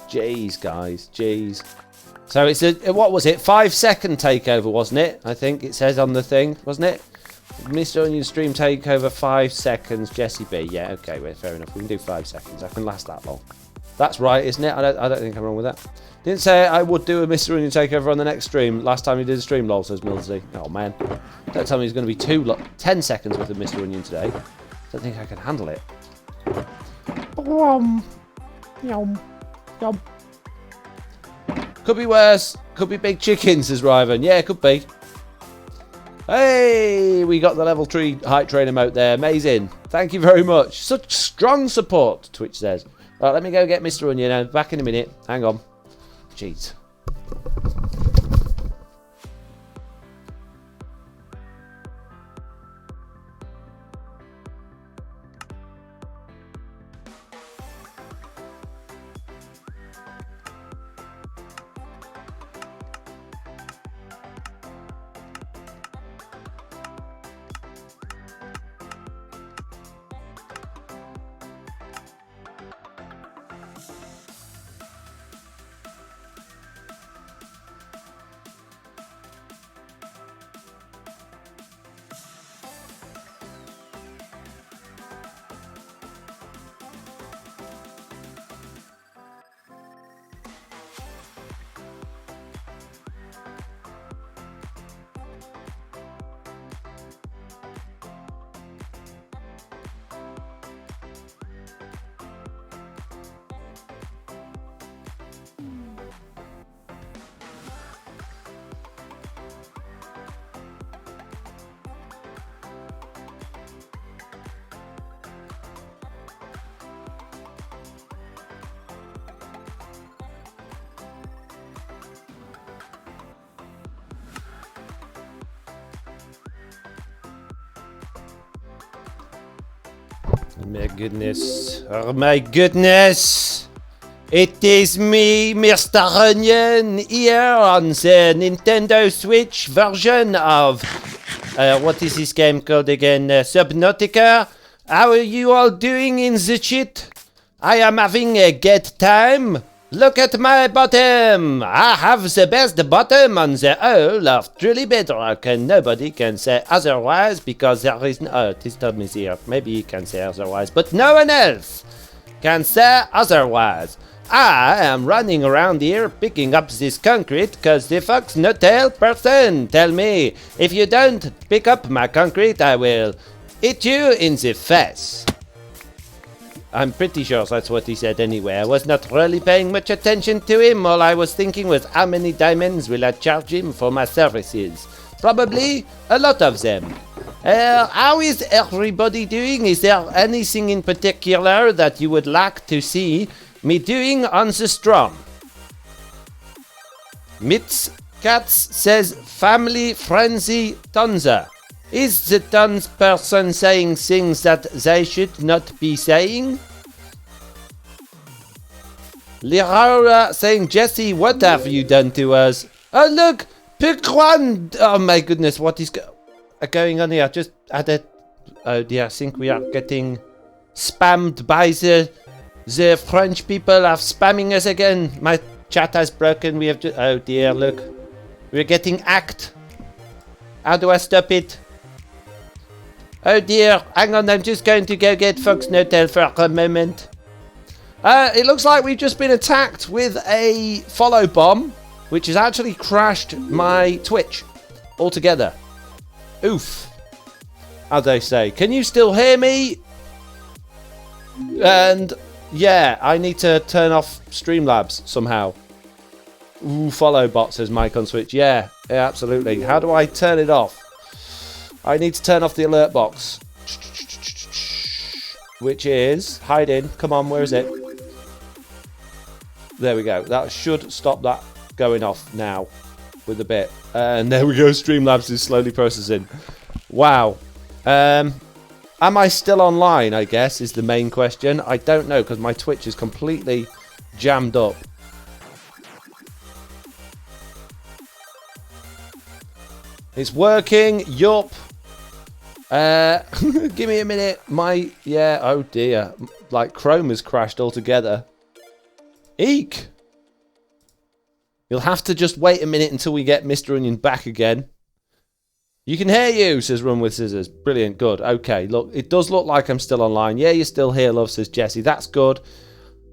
Jeez, guys. Jeez. So it's a... What was it? 5-second takeover, wasn't it? I think it says on the thing, wasn't it? Mr. Onion stream takeover 5 seconds. Jessie B. Yeah, okay, well, fair enough. We can do 5 seconds. I can last that long. That's right, isn't it? I don't think I'm wrong with that. Didn't say I would do a Mr. Onion takeover on the next stream. Last time he did a stream, lol, says Millsy. Oh, man. Don't tell me he's going to be 10 seconds worth of Mr. Onion today. Don't think I can handle it. Could be worse. Could be big chickens, says Ryvan. Yeah, could be. Hey, we got the level 3 height train emote there. Amazing. Thank you very much. Such strong support, Twitch says. Right, let me go get Mr. Onion now. Back in a minute. Hang on. Jeez. My goodness. Oh my goodness. It is me, Mr. Onion, here on the Nintendo Switch version of... what is this game called again? Subnautica? How are you all doing in the shit? I am having a good time. Look at my bottom. I have the best bottom on the whole of truly Bedrock, and nobody can say otherwise because there is no... Oh, this Tom is here. Maybe he can say otherwise, but no one else can say otherwise. I am running around here picking up this concrete because the fox no-tail person tell me if you don't pick up my concrete I will hit you in the face. I'm pretty sure that's what he said anyway. I was not really paying much attention to him. All I was thinking was how many diamonds will I charge him for my services? Probably a lot of them. How is everybody doing? Is there anything in particular that you would like to see me doing on the stream? Mitz Katz says family frenzy Tonza. Is the Tons person saying things that they should not be saying? Liraura saying, Jesse, what have you done to us? Oh look, pick one! Oh my goodness, what is going on here? I just had a... Oh dear, I think we are getting spammed by the French people are spamming us again. My chat has broken. We have to... Oh dear, look. We're getting hacked. How do I stop it? Oh dear, hang on, I'm just going to go get Fox No-Tail for a moment. It looks like we've just been attacked with a follow bomb, which has actually crashed my Twitch altogether. Oof. How they say. Can you still hear me? And yeah, I need to turn off Streamlabs somehow. Ooh, follow bot, says Mike on Switch. Yeah, absolutely. How do I turn it off? I need to turn off the alert box. Which is hiding. Come on, where is it? There we go. That should stop that going off now with a bit. And there we go. Streamlabs is slowly processing. Wow. Am I still online, I guess, is the main question. I don't know, because my Twitch is completely jammed up. It's working. Yup. Give me a minute. Yeah, oh dear. Like, Chrome has crashed altogether. Eek. You'll have to just wait a minute until we get Mr. Onion back again. You can hear you, says Run with Scissors. Brilliant, good. Okay, look, it does look like I'm still online. Yeah, you're still here, love, says Jesse. That's good.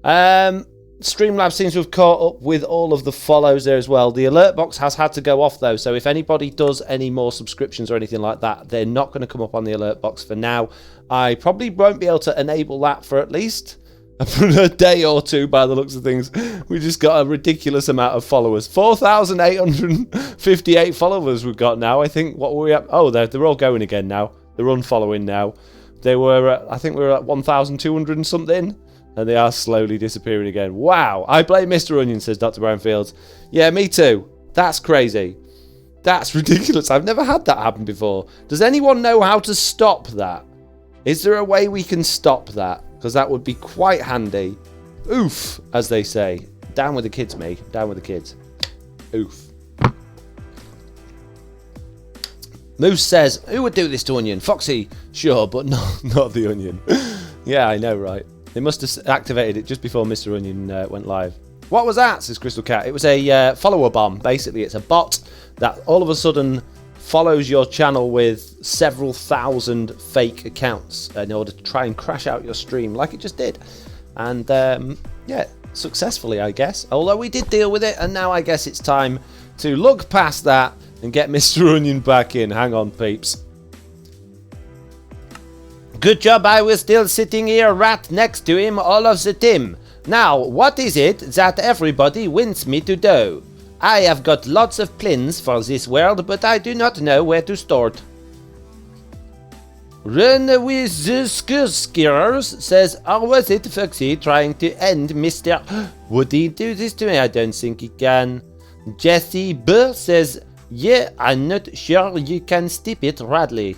Streamlabs seems to have caught up with all of the follows there as well. The alert box has had to go off, though, so if anybody does any more subscriptions or anything like that, they're not going to come up on the alert box for now. I probably won't be able to enable that for at least a day or two by the looks of things. We just got a ridiculous amount of followers. 4,858 followers we've got now. I think, what were we at? Oh, they're all going again now. They're unfollowing now. They were, I think we were at 1,200 and something. And they are slowly disappearing again. Wow. I blame Mr. Onion, says Dr. Brownfields. Yeah, me too. That's crazy. That's ridiculous. I've never had that happen before. Does anyone know how to stop that? Is there a way we can stop that? Because that would be quite handy. Oof, as they say. Down with the kids, me. Down with the kids. Oof. Moose says, who would do this to Onion? Foxy, sure, but not the Onion. Yeah, I know, right? They must have activated it just before Mr. Onion went live. What was that, says Crystal Cat? It was a follower bomb. Basically, it's a bot that all of a sudden follows your channel with several thousand fake accounts in order to try and crash out your stream like it just did. And yeah, successfully, I guess. Although we did deal with it, and now I guess it's time to look past that and get Mr. Onion back in. Hang on, peeps. Good job, I was still sitting here right next to him all of the time. Now, what is it that everybody wants me to do? I have got lots of plans for this world, but I do not know where to start. Run with the skirskers, says, or was it Foxy trying to end Mr. Would he do this to me? I don't think he can. Jesse Burr says, yeah, I'm not sure you can stop it, Radley.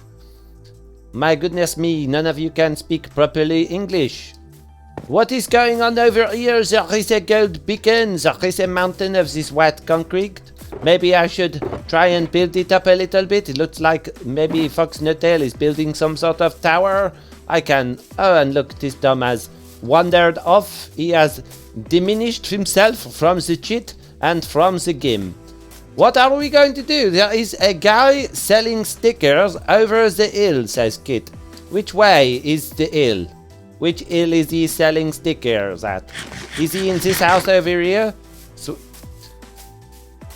My goodness me, none of you can speak properly English. What is going on over here? There is a gold beacon. There is a mountain of this white concrete. Maybe I should try and build it up a little bit. It looks like maybe Fox Nuttail is building some sort of tower. I can... Oh, and look, this dumb has wandered off. He has diminished himself from the cheat and from the game. What are we going to do? There is a guy selling stickers over the hill, says Kit. Which way is the hill? Which hill is he selling stickers at? Is he in this house over here? So,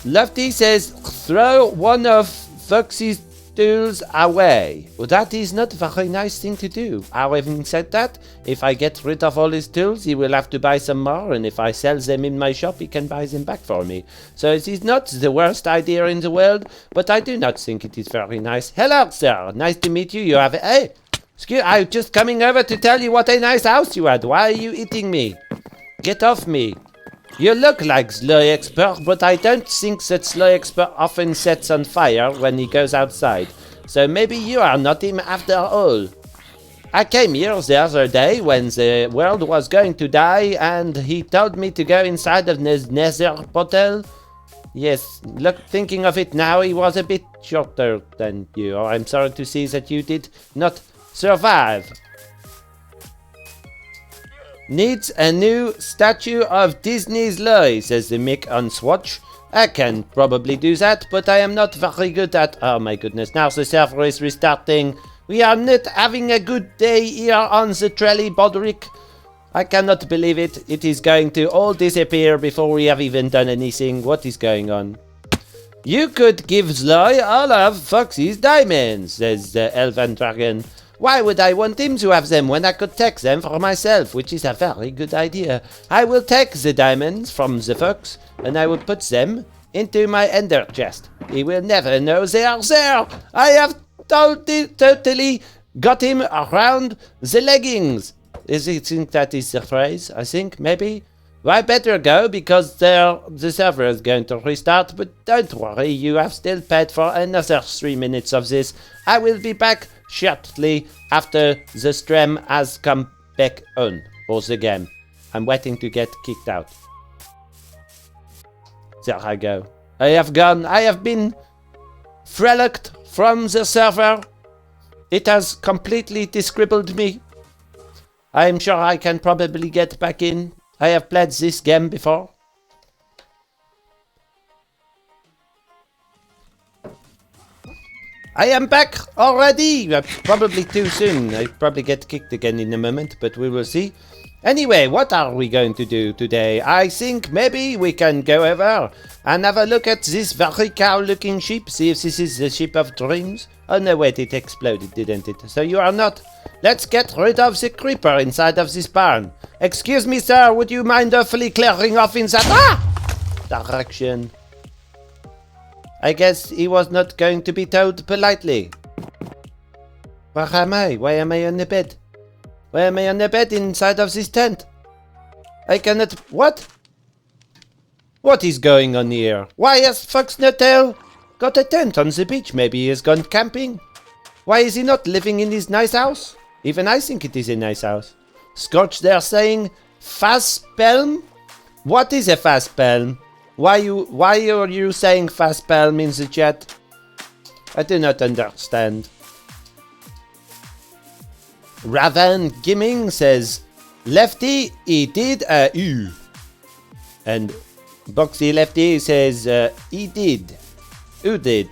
Lofty says, throw one of Foxy's tools away. Well, that is not a very nice thing to do. Having said that, if I get rid of all his tools, he will have to buy some more, and if I sell them in my shop, he can buy them back for me. So it is not the worst idea in the world, but I do not think it is very nice. Hello, sir. Nice to meet you. You have... Hey! Excuse... I'm just coming over to tell you what a nice house you had. Why are you eating me? Get off me. You look like Slow Expert, but I don't think that Slow Expert often sets on fire when he goes outside. So maybe you are not him after all. I came here the other day when the world was going to die, and he told me to go inside of the nether portal. Yes, look, thinking of it now, he was a bit shorter than you. I'm sorry to see that you did not survive. Needs a new statue of Disney's Lie, says the Mick on Swatch. I can probably do that, but I am not very good at... Oh my goodness, now the server is restarting. We are not having a good day here on the Trelly Bedrock. I cannot believe it. It is going to all disappear before we have even done anything. What is going on? You could give Sly all of Foxy's diamonds, says the Elven Dragon. Why would I want him to have them when I could take them for myself, which is a very good idea. I will take the diamonds from the fox, and I will put them into my ender chest. He will never know they are there. I have totally got him around the leggings. I think that is the phrase, I think, maybe. Well, I better go, because the server is going to restart, but don't worry, you have still paid for another 3 minutes of this. I will be back shortly after the stream has come back on, or the game. I'm waiting to get kicked out. There I go. I have been frolicked from the server. It has completely discribbled me. I'm sure I can probably get back in. I have played this game before. I am back already! Probably too soon. I probably get kicked again in a moment, but we will see. Anyway, what are we going to do today? I think maybe we can go over and have a look at this very cow-looking sheep. See if this is the sheep of dreams. Oh no, wait, it exploded, didn't it? So you are not. Let's get rid of the creeper inside of this barn. Excuse me, sir, would you mind awfully clearing off in that direction? I guess he was not going to be told politely. Where am I? Why am I on the bed? Why am I on the bed inside of this tent? I cannot... What? What is going on here? Why has Fox Nuttail got a tent on the beach? Maybe he has gone camping? Why is he not living in his nice house? Even I think it is a nice house. Scorch there saying fast palm? What is a fast palm? Why are you saying fast palm in the chat? I do not understand. Ravan Gimming says Lefty, he did a U. And Boxy Lefty says he did. Who did?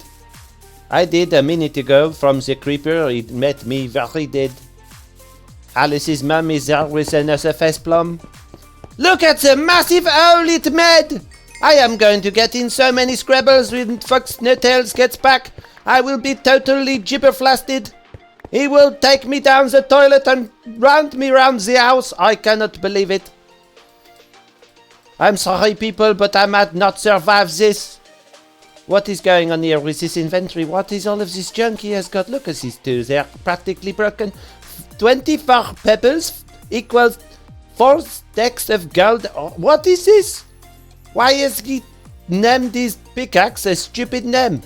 I did a minute ago from the creeper. It met me very dead. Alice's mum is there with another face plum. Look at the massive hole it made! I am going to get in so many scrabbles when Fox Nuttails gets back. I will be totally gibberflasted. He will take me down the toilet and round me round the house. I cannot believe it. I'm sorry, people, but I might not survive this. What is going on here with this inventory? What is all of this junk he has got? Look at these two. They are practically broken. 24 pebbles equals 4 stacks of gold. What is this? Why has he named this pickaxe a stupid name?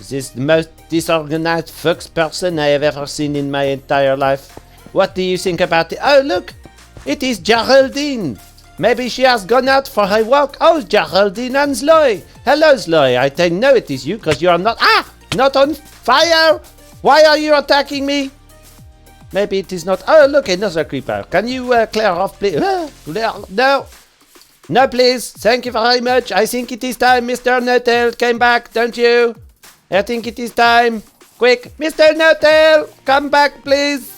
This is the most disorganized fox person I have ever seen in my entire life. What do you think about it? Oh, look! It is Geraldine! Maybe she has gone out for a walk. Oh, Geraldine and Zloy! Hello, Zloy. I know it is you because you are not... Not on fire! Why are you attacking me? Maybe it is not... Oh, look, another creeper. Can you clear off, please? No! No, please. Thank you very much. I think it is time Mr. No-Tail came back, don't you? I think it is time. Quick, Mr. No-Tail, come back, please.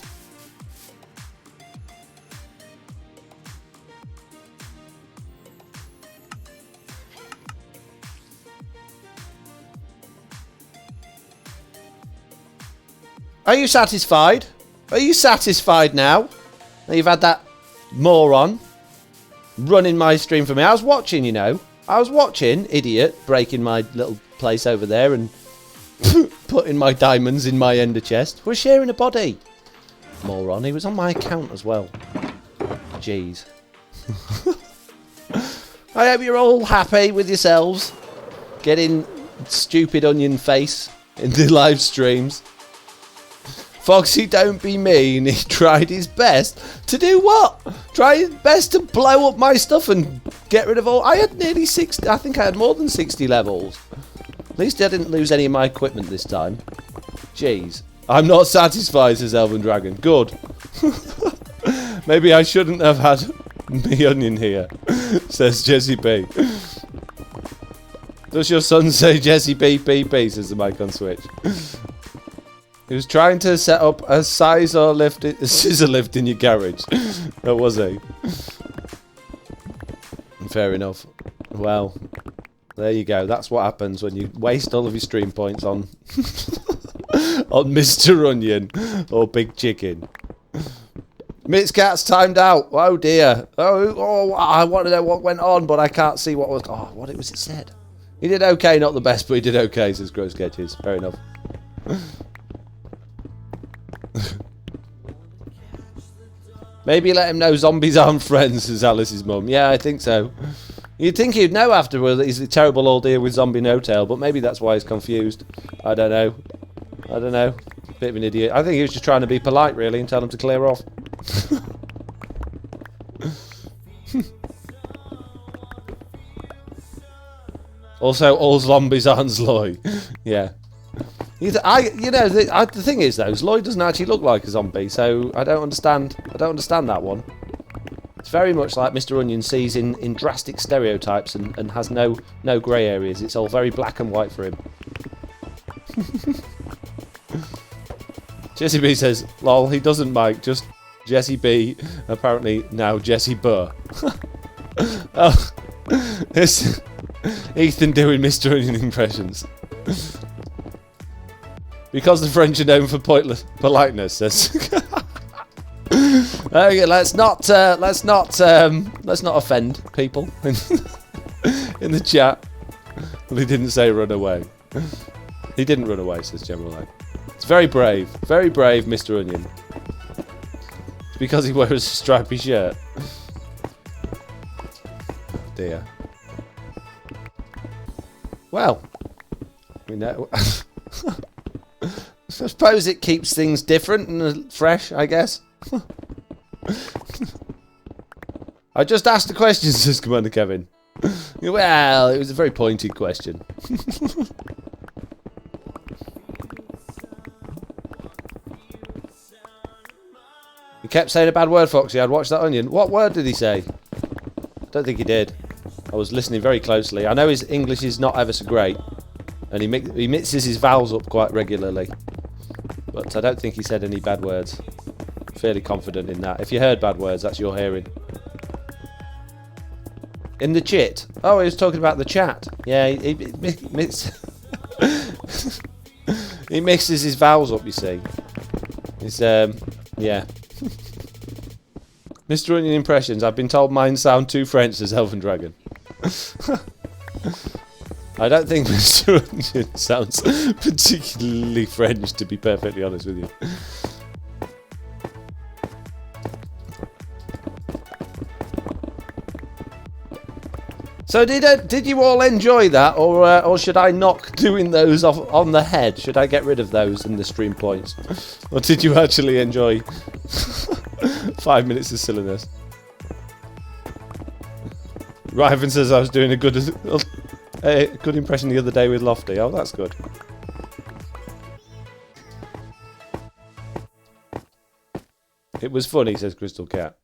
Are you satisfied? Are you satisfied now? You've had that moron running my stream for me. I was watching, you know. I was watching, idiot, breaking my little place over there and putting my diamonds in my ender chest. We're sharing a body. Moron. He was on my account as well. Jeez. I hope you're all happy with yourselves. Getting stupid onion face in the live streams. Foxy, don't be mean. He tried his best to do what? Try his best to blow up my stuff and get rid of all. I had nearly 60. I think I had more than 60 levels. At least I didn't lose any of my equipment this time. Jeez. I'm not satisfied, says Elven Dragon. Good. Maybe I shouldn't have had the onion here, says Jesse B. Does your son say Jesse B, says the mic on Switch. He was trying to set up a scissor lift in your garage. That was he. Fair enough. Well, there you go. That's what happens when you waste all of your stream points on on Mr. Onion or Big Chicken. Mitscat's timed out. Oh dear. Oh, I want to know what went on, but I can't see what was. Oh, what it was it said. He did okay, not the best, but he did okay, says Gross Sketches. Fair enough. Maybe let him know zombies aren't friends, says Alice's mum. Yeah, I think so. You'd think he'd know afterwards that he's a terrible old dear with zombie no-tail, but maybe that's why he's confused. I don't know. I don't know. Bit of an idiot. I think he was just trying to be polite, really, and tell him to clear off. Also, all zombies aren't Zloy. Yeah. The thing is though, Lloyd doesn't actually look like a zombie, so I don't understand that one. It's very much like Mr. Onion sees in drastic stereotypes and has no grey areas. It's all very black and white for him. Jesse B says, lol, he doesn't Mike, just Jesse B, apparently now Jesse Burr. Oh, it's Ethan doing Mr. Onion impressions. Because the French are known for politeness, says. Okay, let's not offend people in the chat. Well, he didn't say run away. He didn't run away, says General A. It's very brave, Mr. Onion. It's because he wears a stripy shirt. Oh dear. Well, we know. I suppose it keeps things different and fresh, I guess. I just asked a question, says Commander Kevin. Well, it was a very pointed question. He kept saying a bad word, Foxy. I'd watch that onion. What word did he say? I don't think he did. I was listening very closely. I know his English is not ever so great. And he mixes his vowels up quite regularly. But I don't think he said any bad words. Fairly confident in that. If you heard bad words, that's your hearing. In the chit. Oh, he was talking about the chat. Yeah, he mixes his vowels up, you see. It's, yeah. Mr. Onion impressions. I've been told mine sound too French, says Elven Dragon. I don't think Mr. Onion sounds particularly French, to be perfectly honest with you. So did you all enjoy that, or should I knock doing those off on the head? Should I get rid of those in the stream points, or did you actually enjoy 5 minutes of silliness? Ryvan says I was doing a good impression the other day with Lofty. Oh, that's good. It was funny, says Crystal Cat.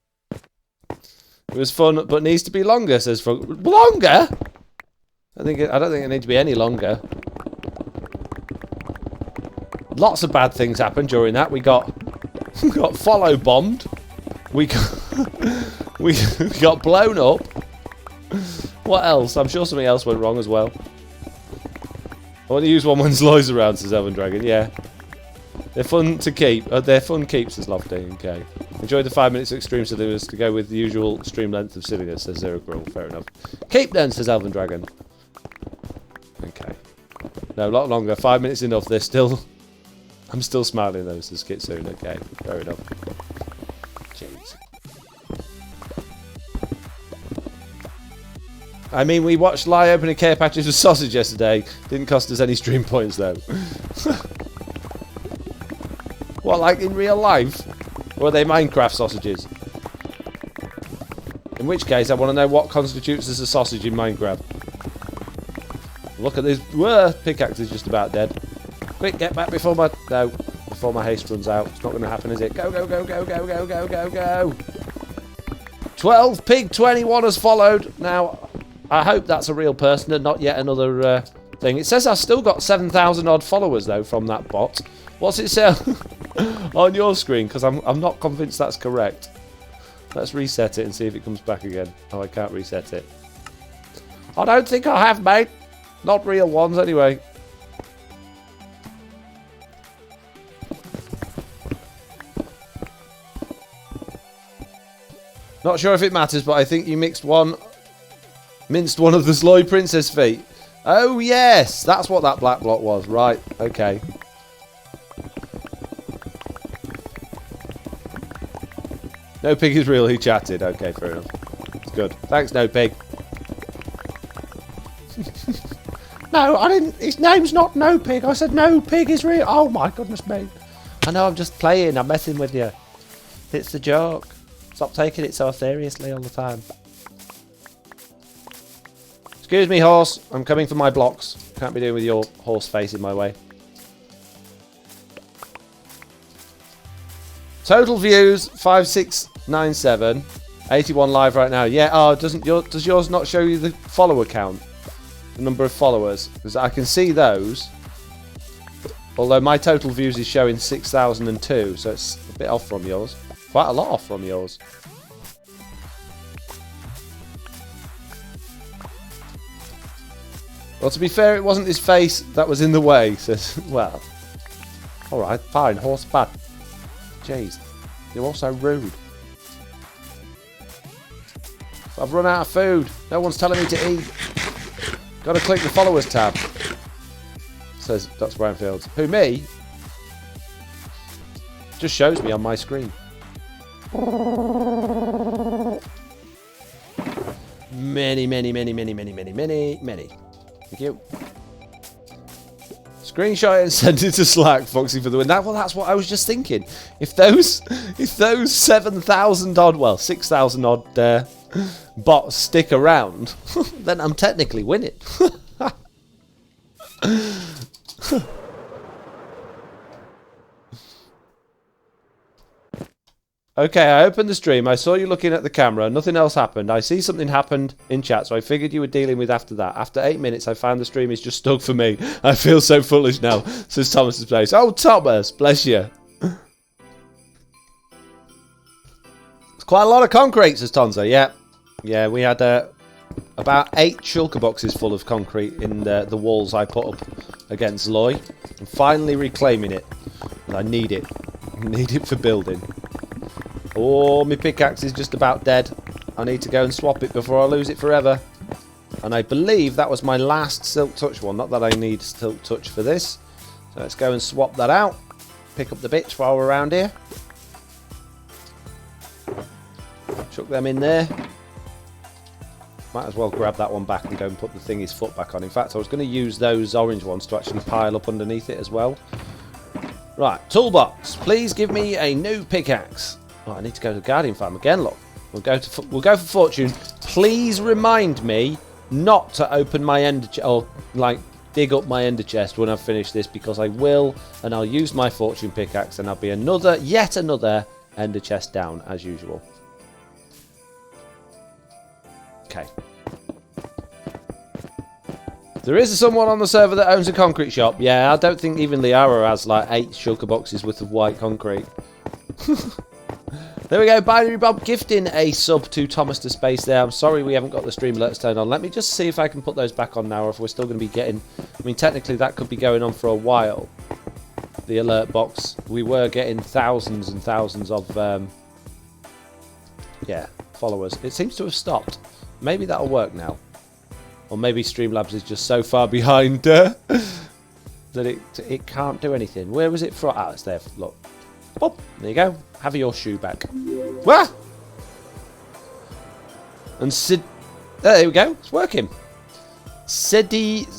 It was fun, but needs to be longer, says Frog. Longer? I don't think it needs to be any longer. Lots of bad things happened during that. We got follow bombed. We got blown up. What else? I'm sure something else went wrong as well. I want to use one when Sloy's around, says Elven Dragon. Yeah. They're fun to keep. They're fun keeps, says Lofty. Okay. Enjoyed the 5 minutes of extreme silliness to go with the usual stream length of silliness, says Zero Grill. Fair enough. Keep then, says Elven Dragon. Okay. No, a lot longer. 5 minutes enough. They're still... I'm still smiling though, says Kitsune. Okay. Fair enough. Jeez. I mean, we watched Lie open a care patches with sausage yesterday. Didn't cost us any stream points though. What, like in real life? Or are they Minecraft sausages? In which case, I want to know what constitutes as a sausage in Minecraft. Look at this. Whoa, pickaxe is just about dead. Quick, get back before my... No, before my haste runs out. It's not going to happen, is it? Go, go, go, go, go, go, go, go, go. 12, Pig 21 has followed. Now, I hope that's a real person and not yet another thing. It says I've still got 7,000 odd followers, though, from that bot. What's it say on your screen? Because I'm not convinced that's correct. Let's reset it and see if it comes back again. Oh, I can't reset it. I don't think I have, mate. Not real ones, anyway. Not sure if it matters, but I think you minced one of the Sloy Princess feet. Oh, yes. That's what that black block was. Right. Okay. No Pig is real, he chatted. Okay, fair enough. It's good. Thanks, No Pig. No, I didn't. His name's not No Pig. I said No Pig is real. Oh my goodness me. I know, I'm just playing. I'm messing with you. It's a joke. Stop taking it so seriously all the time. Excuse me, horse. I'm coming for my blocks. Can't be doing with your horse face in my way. Total views 5697, 81 live right now. Yeah. Oh, does yours not show you the follower count, the number of followers? Because I can see those. Although my total views is showing 6,002, so it's a bit off from yours. Quite a lot off from yours. Well, to be fair, it wasn't his face that was in the way. Says, well, all right, fine, horse bad. Jeez, you're also rude. I've run out of food. No one's telling me to eat. Got to click the followers tab. Says Dr. Brownfield. Who, me? Just shows me on my screen. Many. Thank you. Screenshot it and send it to Slack, Foxy, for the win. Well, that's what I was just thinking. If those 7,000 odd, well, 6,000 odd bots stick around, then I'm technically winning. Okay, I opened the stream. I saw you looking at the camera. Nothing else happened. I see something happened in chat, so I figured you were dealing with after that. After 8 minutes, I found the stream is just stuck for me. I feel so foolish now, says Thomas's place. Oh, Thomas, bless you. It's quite a lot of concrete, says Tonza. Yeah. Yeah, we had about 8 shulker boxes full of concrete in the walls I put up against Loy. I'm finally reclaiming it. And I need it. I need it for building. Oh, my pickaxe is just about dead. I need to go and swap it before I lose it forever. And I believe that was my last Silk Touch one. Not that I need Silk Touch for this. So let's go and swap that out. Pick up the bits while we're around here. Chuck them in there. Might as well grab that one back and go and put the thingy's foot back on. In fact, I was going to use those orange ones to actually pile up underneath it as well. Right, toolbox. Please give me a new pickaxe. Oh, I need to go to the Guardian Farm again, look. We'll go for fortune. Please remind me not to open my ender chest, or like dig up my ender chest when I've finished this, because I will, and I'll use my fortune pickaxe, and I'll be yet another ender chest down as usual. Okay. There is someone on the server that owns a concrete shop. Yeah, I don't think even Liara has like 8 shulker boxes worth of white concrete. There we go, Binary Bob gifting a sub to Thomas to Space there. I'm sorry we haven't got the stream alerts turned on. Let me just see if I can put those back on now, or if we're still going to be getting... I mean, technically that could be going on for a while, the alert box. We were getting thousands and thousands of, followers. It seems to have stopped. Maybe that'll work now. Or maybe Streamlabs is just so far behind that it can't do anything. Where was it from? Ah, it's there. Look. Boop. There you go. Have your shoe back. Wah! And there we go. It's working. Sediku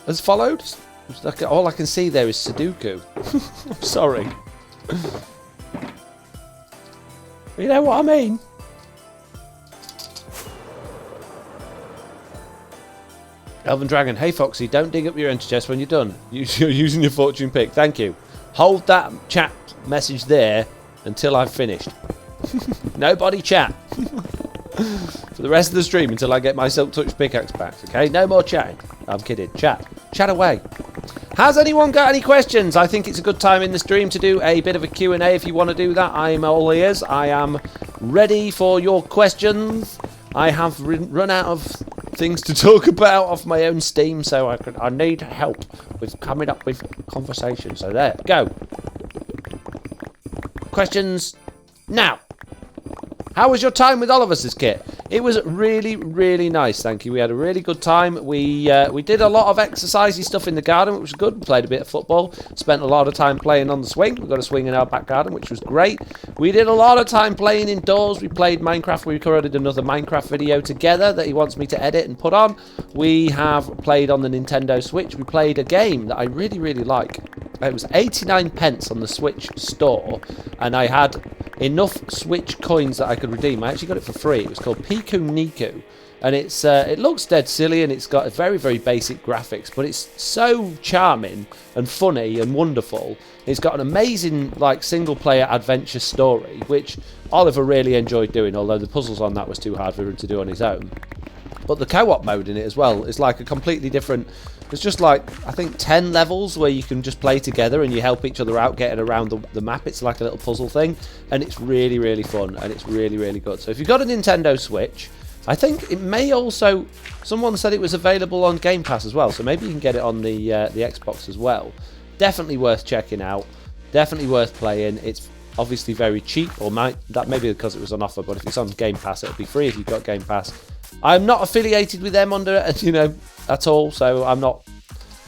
has followed. All I can see there is Sudoku. I'm sorry. You know what I mean? Elven Dragon. Hey, Foxy, don't dig up your enter chest when you're done. You're using your fortune pick. Thank you. Hold that chat message there until I've finished. Nobody chat. For the rest of the stream until I get my Silk Touch pickaxe back, okay? No more chatting. I'm kidding. Chat. Chat away. Has anyone got any questions? I think it's a good time in the stream to do a bit of a Q&A. If you want to do that, I'm all ears. I am ready for your questions. I have run out of things to talk about off my own Steam, so I need help with coming up with conversation. So there, go. Questions now. How was your time with Oliver's kit? It was really, really nice, thank you. We had a really good time. We did a lot of exercisey stuff in the garden, which was good. We played a bit of football. Spent a lot of time playing on the swing. We've got a swing in our back garden, which was great. We did a lot of time playing indoors. We played Minecraft. We recorded another Minecraft video together that he wants me to edit and put on. We have played on the Nintendo Switch. We played a game that I really, really like. It was 89 pence on the Switch store, and I had enough Switch coins that I could redeem. I actually got it for free. It was called Piku Niku, and it looks dead silly, and it's got a very, very basic graphics, but it's so charming and funny and wonderful. It's got an amazing like single player adventure story, which Oliver really enjoyed doing, although the puzzles on that was too hard for him to do on his own. But the co-op mode in it as well is like a completely different... There's just like, I think, 10 levels where you can just play together and you help each other out getting around the map. It's like a little puzzle thing, and it's really, really fun, and it's really, really good. So if you've got a Nintendo Switch, I think it may also... Someone said it was available on Game Pass as well, so maybe you can get it on the Xbox as well. Definitely worth checking out. Definitely worth playing. It's obviously very cheap, or that may be because it was on offer, but if it's on Game Pass, it'll be free if you've got Game Pass. I'm not affiliated with them at all, so I'm not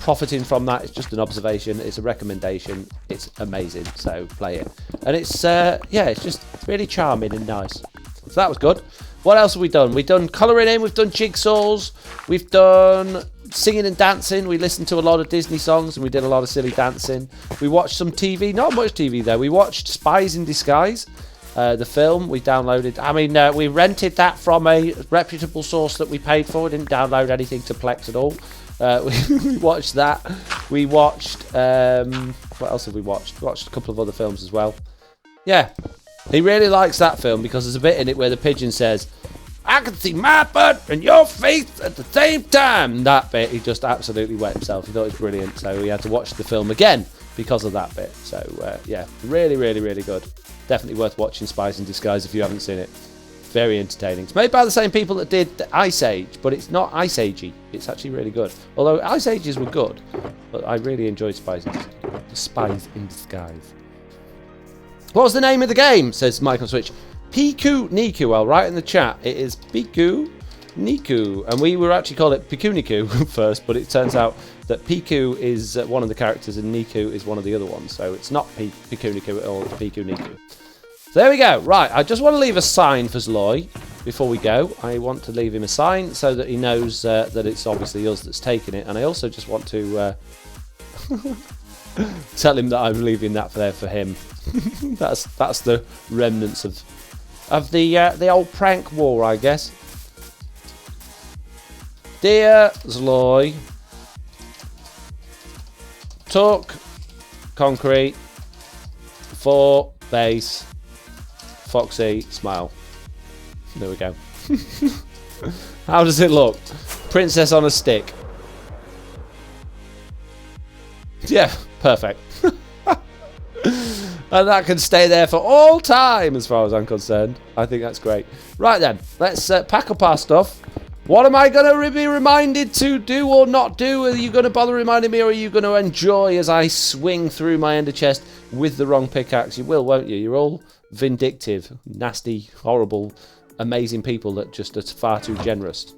profiting from that. It's just an observation. It's a recommendation. It's amazing, so play it. And it's it's just really charming and nice. So that was good. What else have we done? We've done colouring in, we've done jigsaws, we've done singing and dancing. We listened to a lot of Disney songs and we did a lot of silly dancing. We watched some TV, not much TV though. We watched Spies in Disguise. The film we downloaded. I mean, we rented that from a reputable source that we paid for. We didn't download anything to Plex at all. We watched that. We watched... what else have we watched? We watched a couple of other films as well. Yeah. He really likes that film because there's a bit in it where the pigeon says, "I can see my butt and your face at the same time." That bit, he just absolutely wet himself. He thought it was brilliant. So he had to watch the film again because of that bit. So, yeah. Really, really, really good. Definitely worth watching Spies in Disguise if you haven't seen it. Very entertaining. It's made by the same people that did Ice Age, but it's not Ice Agey. It's actually really good. Although Ice Ages were good, but I really enjoyed Spies in Disguise. What was the name of the game? Says Mike on Switch. Piku Niku. I'll write in the chat. It is Piku Niku, and we were actually called it Piku Niku first, but it turns out that Piku is one of the characters and Niku is one of the other ones, so it's not Piku Niku at all, it's Piku Niku. So there we go. Right, I just want to leave a sign for Zloy. before we go, I want to leave him a sign so that he knows that it's obviously us that's taking it. And I also just want to tell him that I'm leaving that there for him. that's the remnants of the old prank war, I guess. Dear Zloy, talk concrete for base Foxy smile. There we go. How does it look? Princess on a stick. Yeah, perfect. And that can stay there for all time as far as I'm concerned. I think that's great. Right then, let's pack up our stuff. What am I going to be reminded to do or not do? Are you going to bother reminding me, or are you going to enjoy as I swing through my ender chest with the wrong pickaxe? You will, won't you? You're all vindictive, nasty, horrible, amazing people that just are far too generous.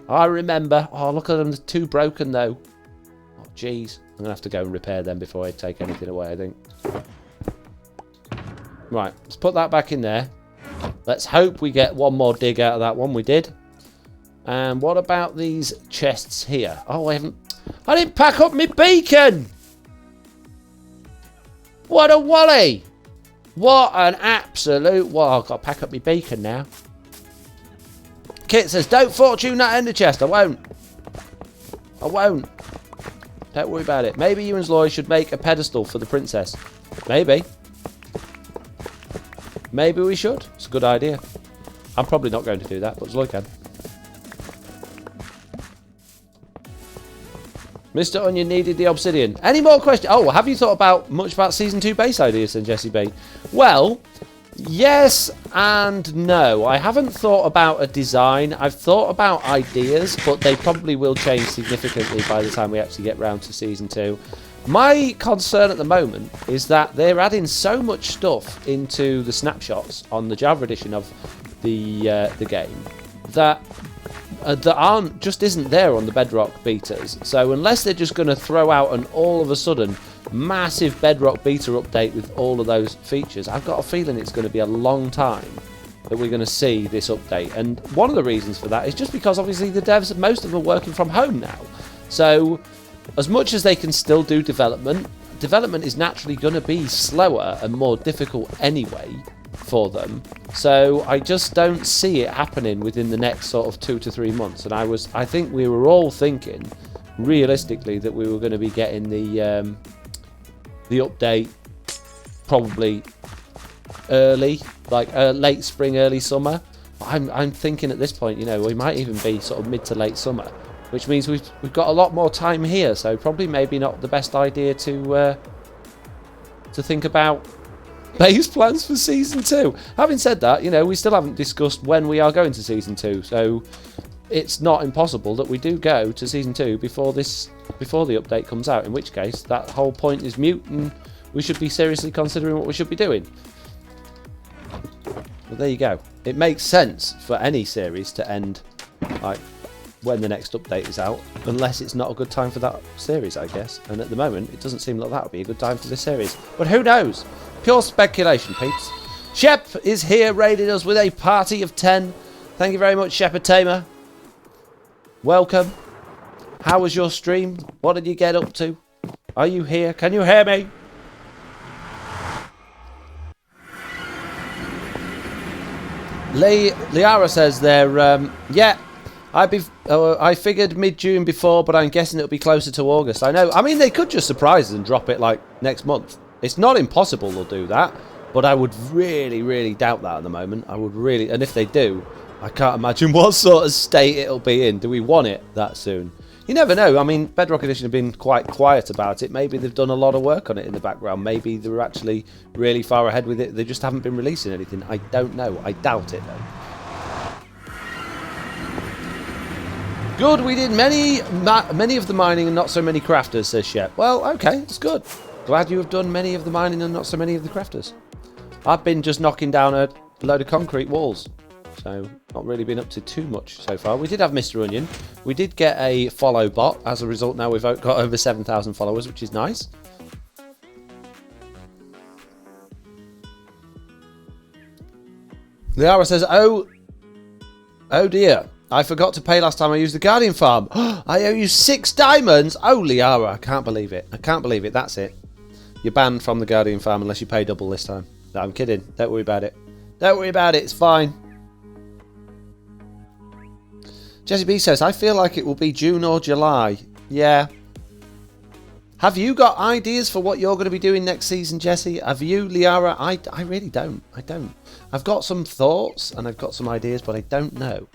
I remember. Oh, look at them. They're too broken, though. Oh, jeez. I'm going to have to go and repair them before I take anything away, I think. Right, let's put that back in there. Let's hope we get one more dig out of that one. We did. And what about these chests here? Oh, I didn't pack up my beacon! What a wally! What an absolute... Well, I've got to pack up my beacon now. Kit says, don't fortune that ender chest. I won't. I won't. Don't worry about it. Maybe you and Zloy should make a pedestal for the princess. Maybe. Maybe we should. It's a good idea. I'm probably not going to do that, but Zloy can. Mr. Onion needed the obsidian. Any more questions? Oh, have you thought much about Season 2 base ideas then, Jesse B? Well, yes and no. I haven't thought about a design. I've thought about ideas, but they probably will change significantly by the time we actually get round to Season 2. My concern at the moment is that they're adding so much stuff into the snapshots on the Java edition of the game that isn't there on the Bedrock betas. So unless they're just going to throw out an all of a sudden massive Bedrock beta update with all of those features, I've got a feeling it's going to be a long time that we're going to see this update. And one of the reasons for that is just because obviously the devs, most of them are working from home now. So as much as they can still do development is naturally going to be slower and more difficult anyway for them. So I just don't see it happening within the next sort of 2 to 3 months. And I think we were all thinking realistically that we were going to be getting the update probably early, like late spring, early summer. I'm thinking at this point, you know, we might even be sort of mid to late summer, which means we've got a lot more time here. So probably maybe not the best idea to think about base plans for Season 2. Having said that, you know, we still haven't discussed when we are going to Season 2, so it's not impossible that we do go to Season 2 before the update comes out, in which case that whole point is mute and we should be seriously considering what we should be doing. But there you go. It makes sense for any series to end like when the next update is out, unless it's not a good time for that series, I guess. And at the moment, it doesn't seem like that would be a good time for this series. But who knows? Pure speculation, peeps. Shep is here, raiding us with a party of 10. Thank you very much, Shepherd Tamer. Welcome. How was your stream? What did you get up to? Are you here? Can you hear me? Liara says they're, yeah, I figured mid-June before, but I'm guessing it'll be closer to August. I know. I mean, they could just surprise us and drop it like next month. It's not impossible they'll do that, but I would really, really doubt that at the moment. I would really, and if they do, I can't imagine what sort of state it'll be in. Do we want it that soon? You never know. I mean, Bedrock Edition have been quite quiet about it. Maybe they've done a lot of work on it in the background. Maybe they're actually really far ahead with it. They just haven't been releasing anything. I don't know. I doubt it, though. Good, we did many of the mining and not so many crafters, says Shep. Well, okay, it's good. Glad you have done many of the mining and not so many of the crafters. I've been just knocking down a load of concrete walls, so not really been up to too much so far. We did have Mr. Onion. We did get a follow bot. As a result, now we've got over 7,000 followers, which is nice. Liara says, oh dear. I forgot to pay last time I used the Guardian farm. I owe you 6 diamonds. Oh, Liara, I can't believe it. I can't believe it. That's it. You're banned from the Guardian farm unless you pay double this time. No, I'm kidding. Don't worry about it. Don't worry about it. It's fine. Jesse B says, I feel like it will be June or July. Yeah. Have you got ideas for what you're going to be doing next season, Jesse? Have you, Liara? I really don't. I don't. I've got some thoughts and I've got some ideas, but I don't know.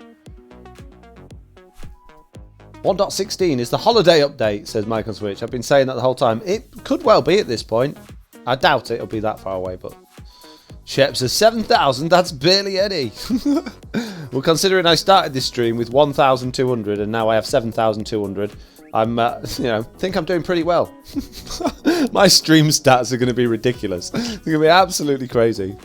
1.16 is the holiday update, says Mike on Switch. I've been saying that the whole time. It could well be at this point. I doubt it'll be that far away, but... Shep says 7,000, that's barely any. Well, considering I started this stream with 1,200 and now I have 7,200, I'm, think I'm doing pretty well. My stream stats are going to be ridiculous. They're going to be absolutely crazy.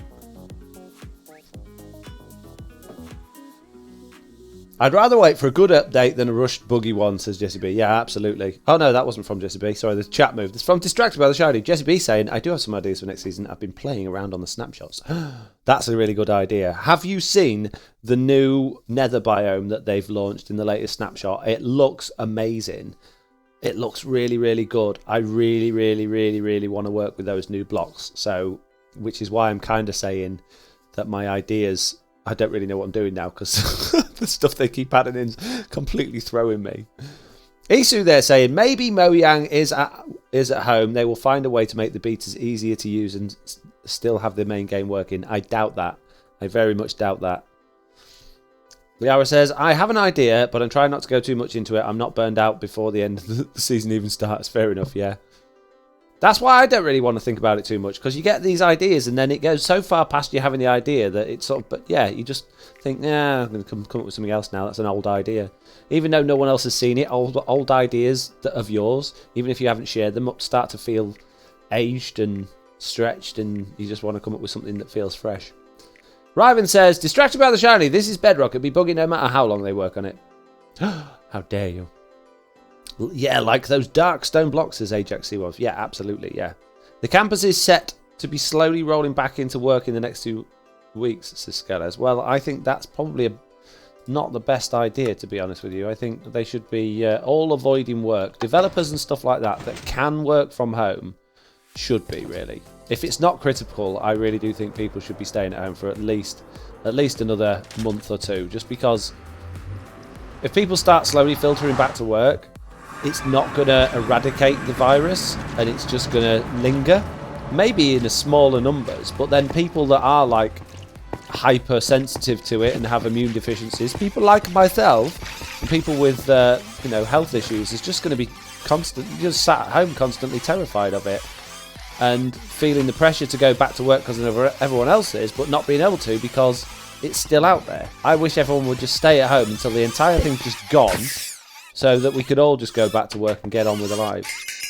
I'd rather wait for a good update than a rushed buggy one, says Jesse B. Yeah, absolutely. Oh no, that wasn't from Jesse B. Sorry, the chat moved. It's from Distracted by the Shiny. Jesse B saying, I do have some ideas for next season. I've been playing around on the snapshots. That's a really good idea. Have you seen the new nether biome that they've launched in the latest snapshot? It looks amazing. It looks really, really good. I really, really, really, really want to work with those new blocks. So, which is why I'm kind of saying that my ideas... I don't really know what I'm doing now because the stuff they keep adding in is completely throwing me. Isu there saying, maybe Mojang is at home. They will find a way to make the betas easier to use and still have the main game working. I doubt that. I very much doubt that. Liara says, I have an idea, but I'm trying not to go too much into it. I'm not burned out before the end of the season even starts. Fair enough, yeah. That's why I don't really want to think about it too much, because you get these ideas and then it goes so far past you having the idea that it's sort of, but yeah, you just think, yeah, I'm going to come up with something else now. That's an old idea. Even though no one else has seen it, old ideas that of yours, even if you haven't shared them, start to feel aged and stretched, and you just want to come up with something that feels fresh. Ryvan says, distracted by the shiny, this is Bedrock. It'll be buggy no matter how long they work on it. How dare you. Yeah, like those dark stone blocks, says Ajax C1. Yeah, absolutely, yeah. The campus is set to be slowly rolling back into work in the next 2 weeks, says Skeles. Well, I think that's probably not the best idea, to be honest with you. I think they should be all avoiding work. Developers and stuff like that can work from home should be, really. If it's not critical, I really do think people should be staying at home for at least another month or two, just because if people start slowly filtering back to work, it's not going to eradicate the virus and it's just going to linger. Maybe in a smaller numbers, but then people that are like hypersensitive to it and have immune deficiencies, people like myself, and people with health issues, is just going to be just sat at home constantly terrified of it and feeling the pressure to go back to work because everyone else is, but not being able to because it's still out there. I wish everyone would just stay at home until the entire thing's just gone, so that we could all just go back to work and get on with our lives.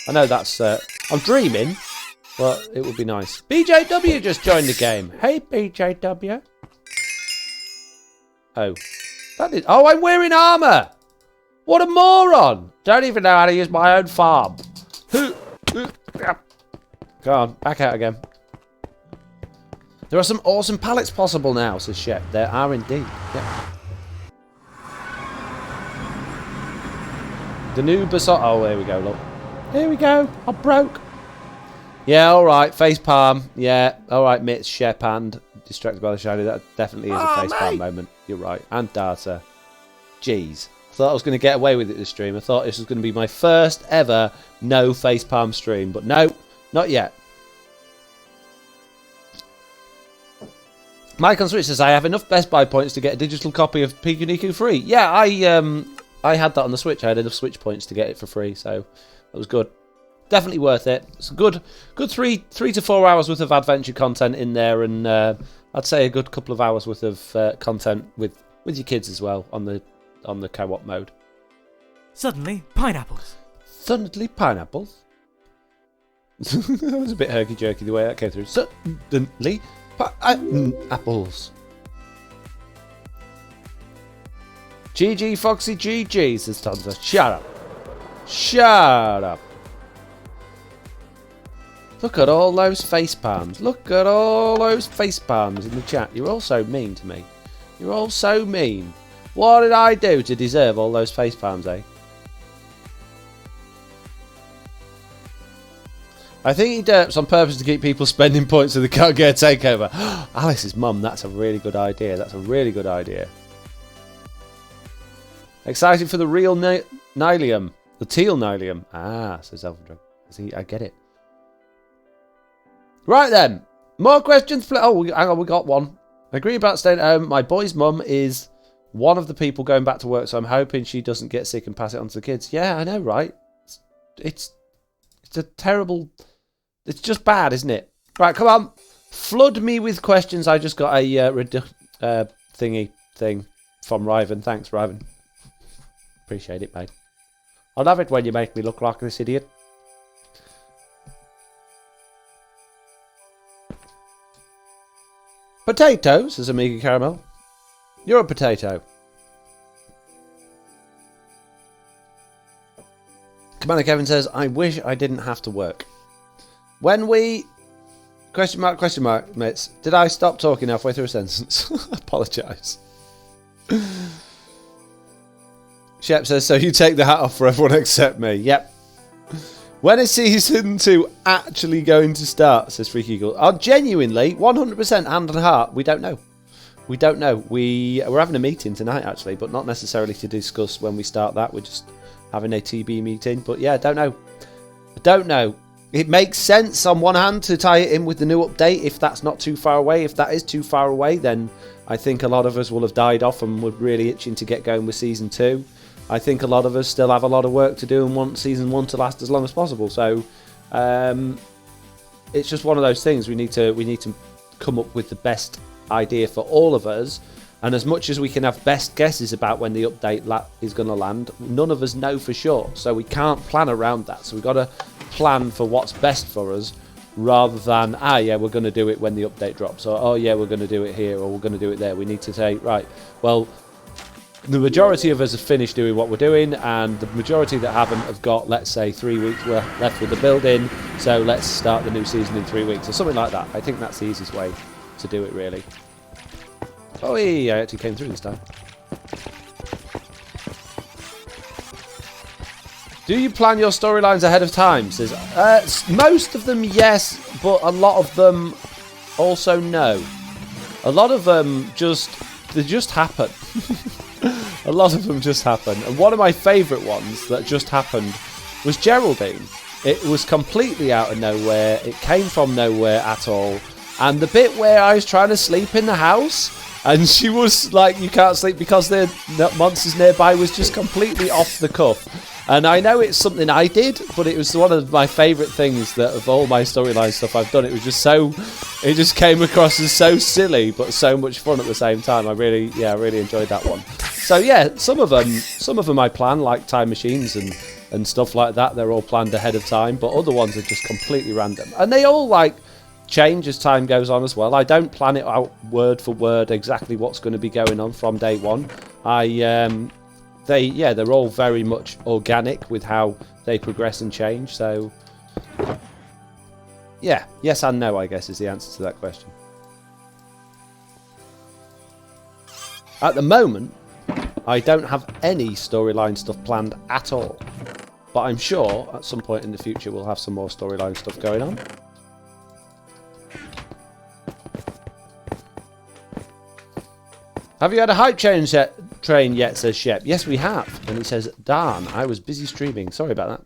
I know that's... I'm dreaming, but it would be nice. BJW just joined the game. Hey, BJW. Oh. Oh, I'm wearing armour! What a moron! Don't even know how to use my own farm. Go on, back out again. There are some awesome pallets possible now, says Shep. There are indeed. Yep. The new basalt. Oh, there we go, look. Here we go. I'm broke. Yeah, alright. Face palm. Yeah, alright, Mitz, Shep, and distracted by the shiny. That definitely is a face palm moment. You're right. And data. Jeez. I thought I was going to get away with it this stream. I thought this was going to be my first ever no face palm stream. But no, not yet. Mike on Switch says, I have enough Best Buy points to get a digital copy of Pikachu Niku free. Yeah, I had that on the Switch. I had enough Switch points to get it for free, so it was good. Definitely worth it. It's a good 3 to 4 hours worth of adventure content in there, and I'd say a good couple of hours worth of content with your kids as well on the co-op mode. Suddenly, pineapples. Suddenly, pineapples. That was a bit herky-jerky the way that came through. Suddenly, apples. GG Foxy GG, says Tonza. Shut up. Shut up. Look at all those face palms. Look at all those face palms in the chat. You're all so mean to me. You're all so mean. What did I do to deserve all those face palms, eh? I think he derps on purpose to keep people spending points so they can't get a takeover. Alice's mum, that's a really good idea. That's a really good idea. Excited for the real Nylium. The teal Nylium. Ah, says Elfendrug. See, I get it. Right then. More questions. Oh, hang on, we got one. I agree about staying at home. My boy's mum is one of the people going back to work, so I'm hoping she doesn't get sick and pass it on to the kids. Yeah, I know, right? It's a terrible... It's just bad, isn't it? Right, come on. Flood me with questions. I just got a thingy thing from Riven. Thanks, Riven. Appreciate it, mate. I love it when you make me look like this idiot. Potato, says Amiga Caramel. You're a potato. Commander Kevin says, I wish I didn't have to work. When we... question mark, mates. Did I stop talking halfway through a sentence? Apologise. Shep says, so you take the hat off for everyone except me. Yep. When is Season 2 actually going to start, says Freaky Eagle. Oh, genuinely, 100% hand on heart, we don't know. We don't know. We're having a meeting tonight, actually, but not necessarily to discuss when we start that. We're just having a TB meeting. But yeah, I don't know. I don't know. It makes sense on one hand to tie it in with the new update if that's not too far away. If that is too far away, then I think a lot of us will have died off and we're really itching to get going with Season 2. I think a lot of us still have a lot of work to do and want Season 1 to last as long as possible. So it's just one of those things. We need to come up with the best idea for all of us. And as much as we can have best guesses about when the update is going to land, none of us know for sure. So we can't plan around that. So we've got to plan for what's best for us rather than, yeah, we're going to do it when the update drops. Or, oh, yeah, we're going to do it here or we're going to do it there. We need to say, right, well, the majority of us have finished doing what we're doing and the majority that haven't have got, let's say, 3 weeks left with the building. So let's start the new season in 3 weeks or something like that. I think that's the easiest way to do it, really. Oh, yeah, I actually came through this time. Do you plan your storylines ahead of time? Says most of them, yes, but a lot of them also no. A lot of them just happen. A lot of them just happen. And one of my favourite ones that just happened was Geraldine. It was completely out of nowhere. It came from nowhere at all. And the bit where I was trying to sleep in the house and she was like, you can't sleep because the monsters nearby was just completely off the cuff. And I know it's something I did, but it was one of my favourite things that of all my storyline stuff I've done. It was just so, it just came across as so silly, but so much fun at the same time. I really enjoyed that one. So yeah, some of them I plan, like time machines and stuff like that. They're all planned ahead of time, but other ones are just completely random. And they all like change as time goes on as well. I don't plan it out word for word exactly what's going to be going on from day one. They're all very much organic with how they progress and change. So yeah, yes and no, I guess, is the answer to that question. At the moment, I don't have any storyline stuff planned at all, but I'm sure at some point in the future we'll have some more storyline stuff going on. Have you had a hype train yet, says Shep. Yes, we have. And he says, darn, I was busy streaming. Sorry about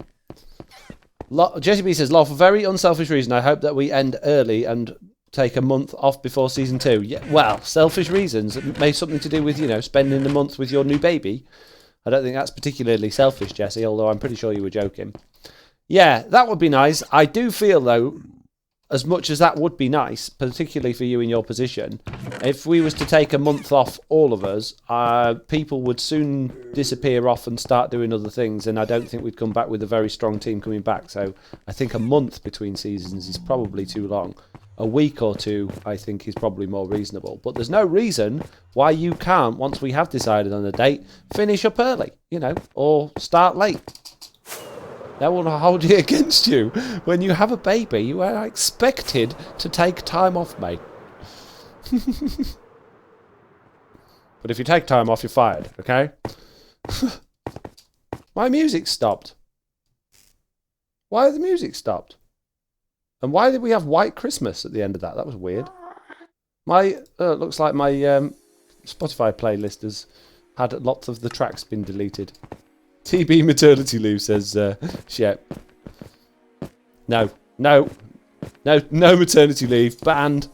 that. Jesse B says, lol, for very unselfish reason, I hope that we end early and take a month off before Season 2. Yeah, well, selfish reasons. It may have something to do with, spending the month with your new baby. I don't think that's particularly selfish, Jesse, although I'm pretty sure you were joking. Yeah, that would be nice. I do feel, though, as much as that would be nice, particularly for you in your position, if we was to take a month off, all of us, people would soon disappear off and start doing other things, and I don't think we'd come back with a very strong team coming back. So I think a month between seasons is probably too long. A week or two, I think, is probably more reasonable. But there's no reason why you can't, once we have decided on a date, finish up early, or start late. They will hold it against you. When you have a baby, you are expected to take time off, mate. But if you take time off, you're fired, okay? My music stopped. Why has the music stopped? And why did we have White Christmas at the end of that? That was weird. My looks like my Spotify playlist has had lots of the tracks been deleted. TB maternity leave, says Shep. No maternity leave, banned.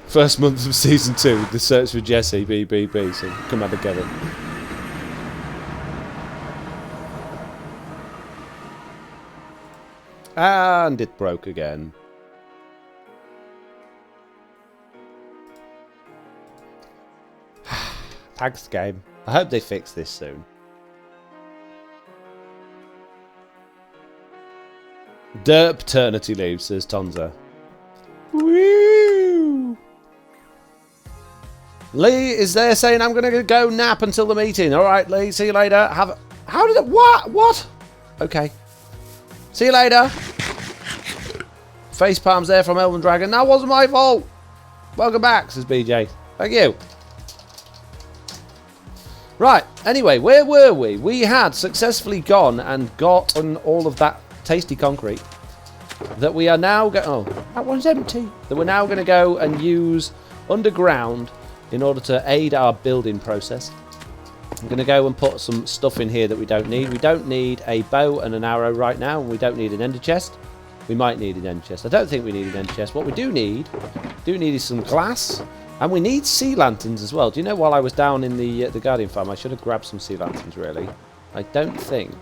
First month of season 2, the search for Jesse, BBB, so come on together. And it broke again. Thanks, game. I hope they fix this soon. Derp paternity leave, says Tonza. Woo! Lee is there saying I'm going to go nap until the meeting. All right, Lee. See you later. How did it? What? Okay. See you later. Face palms there from Elven Dragon. That wasn't my fault. Welcome back, says BJ. Thank you. Right, anyway, where were we? We had successfully gone and gotten all of that tasty concrete that we are now going... Oh, that one's empty. That we're now going to go and use underground in order to aid our building process. I'm going to go and put some stuff in here that we don't need. We don't need a bow and an arrow right now. And we don't need an ender chest. We might need an ender chest. I don't think we need an ender chest. What we do need is some glass. And we need sea lanterns as well. Do you know, while I was down in the Guardian farm, I should have grabbed some sea lanterns, really. I don't think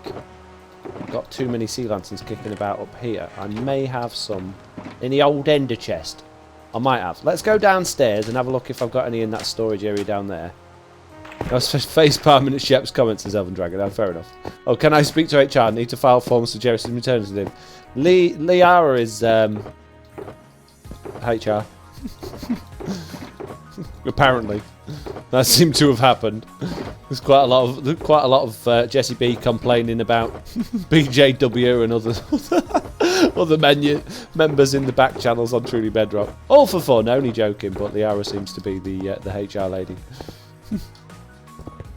I've got too many sea lanterns kicking about up here. I may have some in the old ender chest. I might have. Let's go downstairs and have a look if I've got any in that storage area down there. I was face palming at Shep's comments as Elven Dragon. Oh, fair enough. Oh, can I speak to HR? Need to file forms for Jerry's maternity leave. Liara is HR. Apparently, that seemed to have happened. There's quite a lot of Jesse B complaining about BJW and other members in the back channels on Truly Bedrock. All for fun, only joking. But Liara seems to be the HR lady.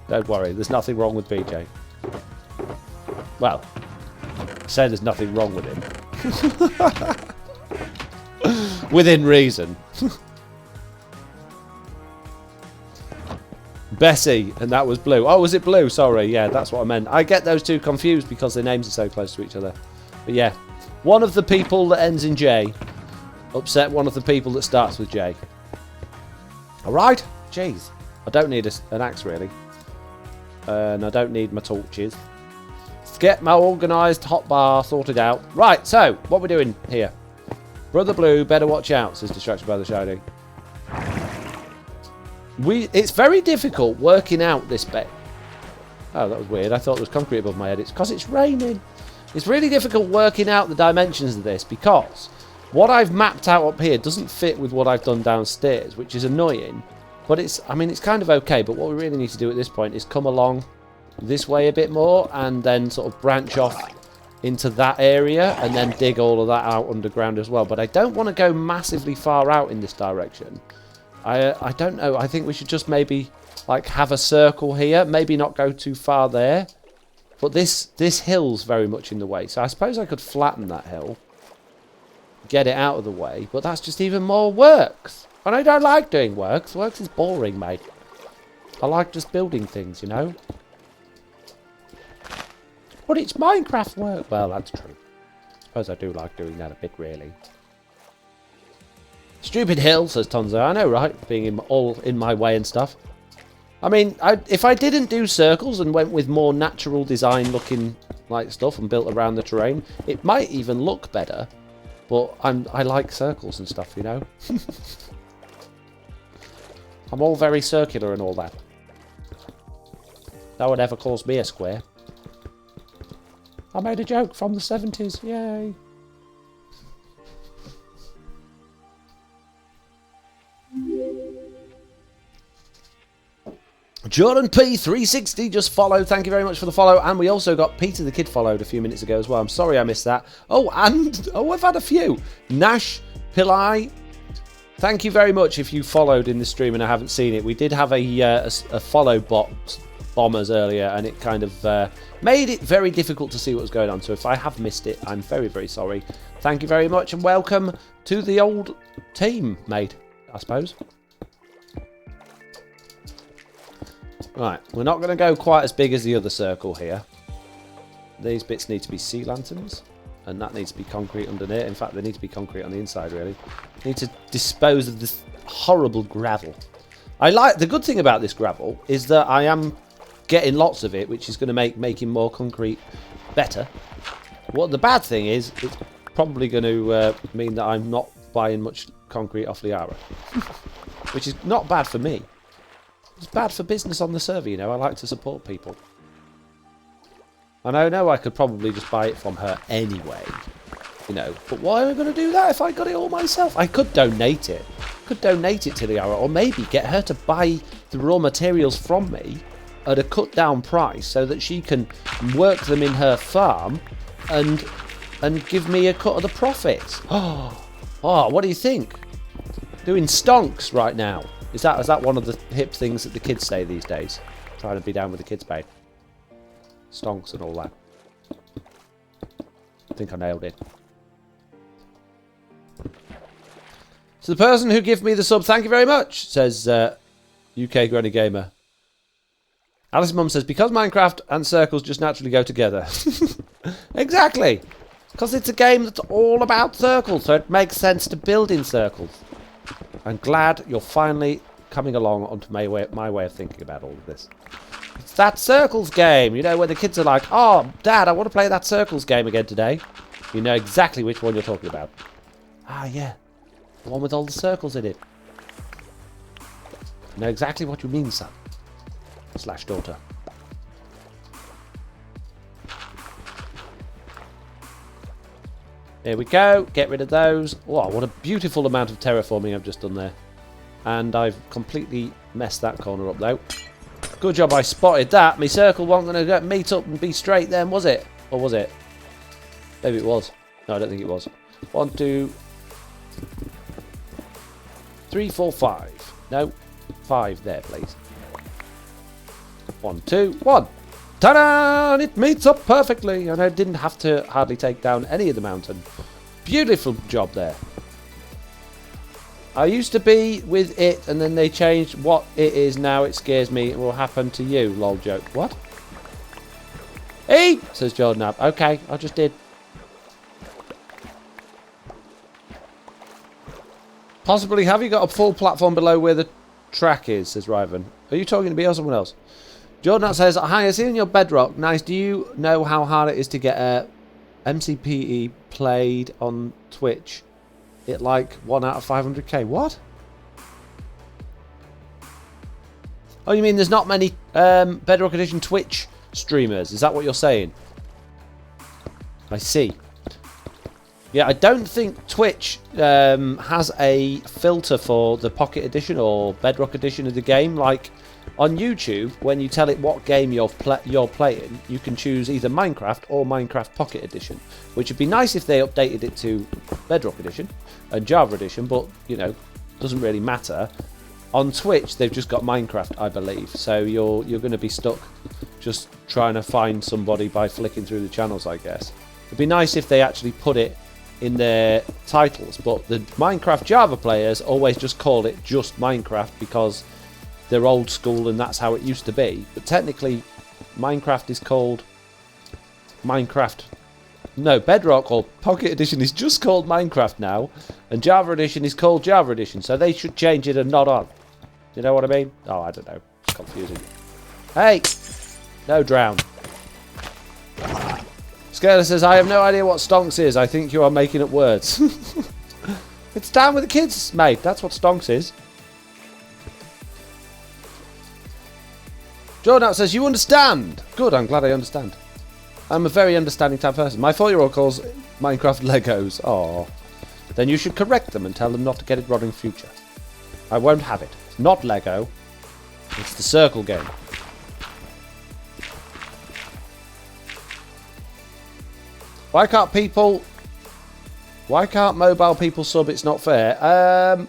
Don't worry, there's nothing wrong with BJ. Well, I say there's nothing wrong with him. Within reason. Bessie, and that was Blue. Oh, was it Blue? Sorry, yeah, that's what I meant. I get those two confused because their names are so close to each other. But yeah, one of the people that ends in J upset one of the people that starts with J. Alright? Jeez. I don't need an axe, really. And I don't need my torches. Let's get my organised hotbar sorted out. Right, so, what we're doing here. Brother Blue, better watch out, says Distracted by the Shiny. It's very difficult working out this bit. Oh, that was weird. I thought there was concrete above my head. It's because it's raining. It's really difficult working out the dimensions of this because what I've mapped out up here doesn't fit with what I've done downstairs, which is annoying. But it's kind of okay. But what we really need to do at this point is come along this way a bit more and then sort of branch off into that area and then dig all of that out underground as well. But I don't want to go massively far out in this direction. I don't know. I think we should just maybe like have a circle here. Maybe not go too far there. But this hill's very much in the way. So I suppose I could flatten that hill. Get it out of the way. But that's just even more works. And I don't like doing works. Works is boring, mate. I like just building things, you know. But it's Minecraft work. Well, that's true. I suppose I do like doing that a bit, really. Stupid hill, says Tonzo. I know, right? Being all in my way and stuff. I mean, if I didn't do circles and went with more natural design looking like stuff and built around the terrain, it might even look better. But I like circles and stuff, you know. I'm all very circular and all that. No one ever calls me a square. I made a joke from the 70s. Yay. Jordan P360 just followed. Thank you very much for the follow. And we also got Peter the Kid followed a few minutes ago as well. I'm sorry I missed that. Oh, and I've had a few. Nash Pillai. Thank you very much if you followed in the stream and I haven't seen it. We did have a follow bombers earlier, and it kind of made it very difficult to see what was going on. So if I have missed it, I'm very, very sorry. Thank you very much, and welcome to the old team, mate, I suppose. Right, we're not going to go quite as big as the other circle here. These bits need to be sea lanterns, and that needs to be concrete underneath. In fact, they need to be concrete on the inside, really. Need to dispose of this horrible gravel. The good thing about this gravel is that I am getting lots of it, which is going to make making more concrete better. What the bad thing is, it's probably going to mean that I'm not buying much concrete off Liara, which is not bad for me. It's bad for business on the server, you know. I like to support people. And I know I could probably just buy it from her anyway, you know. But why am I going to do that if I got it all myself? I could donate it. Could donate it to Liara, or maybe get her to buy the raw materials from me at a cut down price so that she can work them in her farm and give me a cut of the profits. Oh, what do you think? Doing stonks right now. Is that one of the hip things that the kids say these days? Trying to be down with the kids, babe. Stonks and all that. I think I nailed it. So the person who gave me the sub, thank you very much, says UK Granny Gamer. Alice's mum says, because Minecraft and circles just naturally go together. Exactly. Because it's a game that's all about circles, so it makes sense to build in circles. I'm glad you're finally coming along onto my way of thinking about all of this. It's that circles game, you know, where the kids are like, oh, Dad, I want to play that circles game again today. You know exactly which one you're talking about. Ah, yeah. The one with all the circles in it. I know exactly what you mean, son. Slash daughter. There we go. Get rid of those. Wow, what a beautiful amount of terraforming I've just done there. And I've completely messed that corner up, though. Good job I spotted that. My circle wasn't going to meet up and be straight then, was it? Or was it? Maybe it was. No, I don't think it was. 1, 2, 3, 4, 5. No, 5 there, please. 1, 2, 1. Ta-da! It meets up perfectly, and I didn't have to hardly take down any of the mountain. Beautiful job there. I used to be with it, and then they changed what it is now. It scares me. It will happen to you, lol joke. What? Hey! Says Jordan Ab. Okay, I just did. Possibly, have you got a full platform below where the track is, says Ryvan. Are you talking to me or someone else? Jordan says, hi, I see in your Bedrock. Nice. Do you know how hard it is to get a MCPE played on Twitch? It like 1 out of 500k. What? Oh, you mean there's not many Bedrock Edition Twitch streamers? Is that what you're saying? I see. Yeah, I don't think Twitch has a filter for the Pocket Edition or Bedrock Edition of the game. Like on YouTube, when you tell it what game you're playing, you can choose either Minecraft or Minecraft Pocket Edition, which would be nice if they updated it to Bedrock Edition and Java Edition, but, you know, doesn't really matter. On Twitch, they've just got Minecraft, I believe, so you're going to be stuck just trying to find somebody by flicking through the channels, I guess. It'd be nice if they actually put it in their titles, but the Minecraft Java players always just call it just Minecraft because they're old school and that's how it used to be. But technically, Minecraft is called Minecraft. No, Bedrock or Pocket Edition is just called Minecraft now, and Java Edition is called Java Edition, so they should change it and not on. You know what I mean? Oh, I don't know. It's confusing. Hey! No drown. Scaler says, I have no idea what stonks is. I think you are making up words. It's down with the kids, mate. That's what stonks is. Jordan says, you understand. Good, I'm glad I understand. I'm a very understanding type of person. My 4-year-old calls Minecraft Legos. Aww. Then you should correct them and tell them not to get it wrong in future. I won't have it. It's not Lego. It's the circle game. Why can't mobile people sub? It's not fair.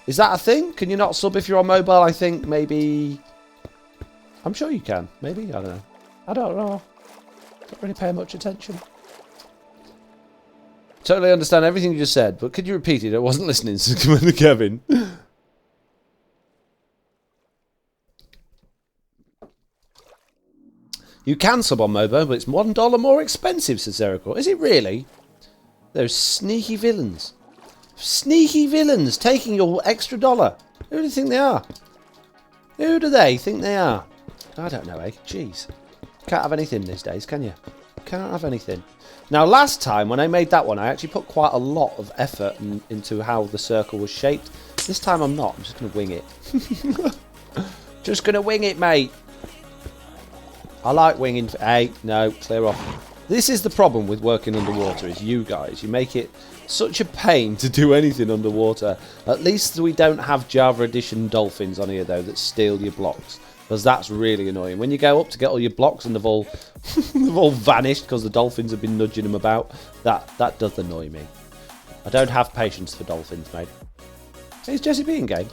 Is that a thing? Can you not sub if you're on mobile? I think maybe... I'm sure you can. Maybe? I don't know. I don't know. Don't really pay much attention. Totally understand everything you just said, but could you repeat it? I wasn't listening, so Commander Kevin. You can sub on mobile, but it's $1 more expensive, says Zeracor. Is it really? Those sneaky villains. Sneaky villains taking your extra dollar. Who do you think they are? Who do they think they are? I don't know, eh? Jeez. Can't have anything these days, can you? Can't have anything. Now, last time, when I made that one, I actually put quite a lot of effort into how the circle was shaped. This time I'm not. I'm just going to wing it. Just going to wing it, mate. I like winging. Hey, no, clear off. This is the problem with working underwater, is you guys. You make it such a pain to do anything underwater. At least we don't have Java Edition dolphins on here, though, that steal your blocks. Because that's really annoying. When you go up to get all your blocks and they've all, they've all vanished because the dolphins have been nudging them about, that does annoy me. I don't have patience for dolphins, mate. Hey, is Jessie being gay?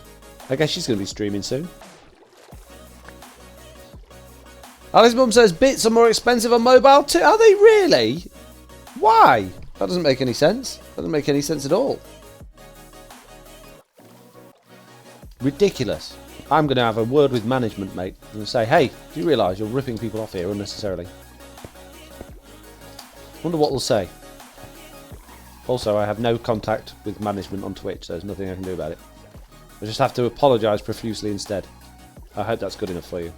I guess she's going to be streaming soon. Ali's mum says bits are more expensive on mobile too. Are they really? Why? That doesn't make any sense. That doesn't make any sense at all. Ridiculous. I'm going to have a word with management, mate. I'm going to say, hey, do you realise you're ripping people off here unnecessarily? Wonder what they'll say. Also, I have no contact with management on Twitch, so there's nothing I can do about it. I just have to apologise profusely instead. I hope that's good enough for you.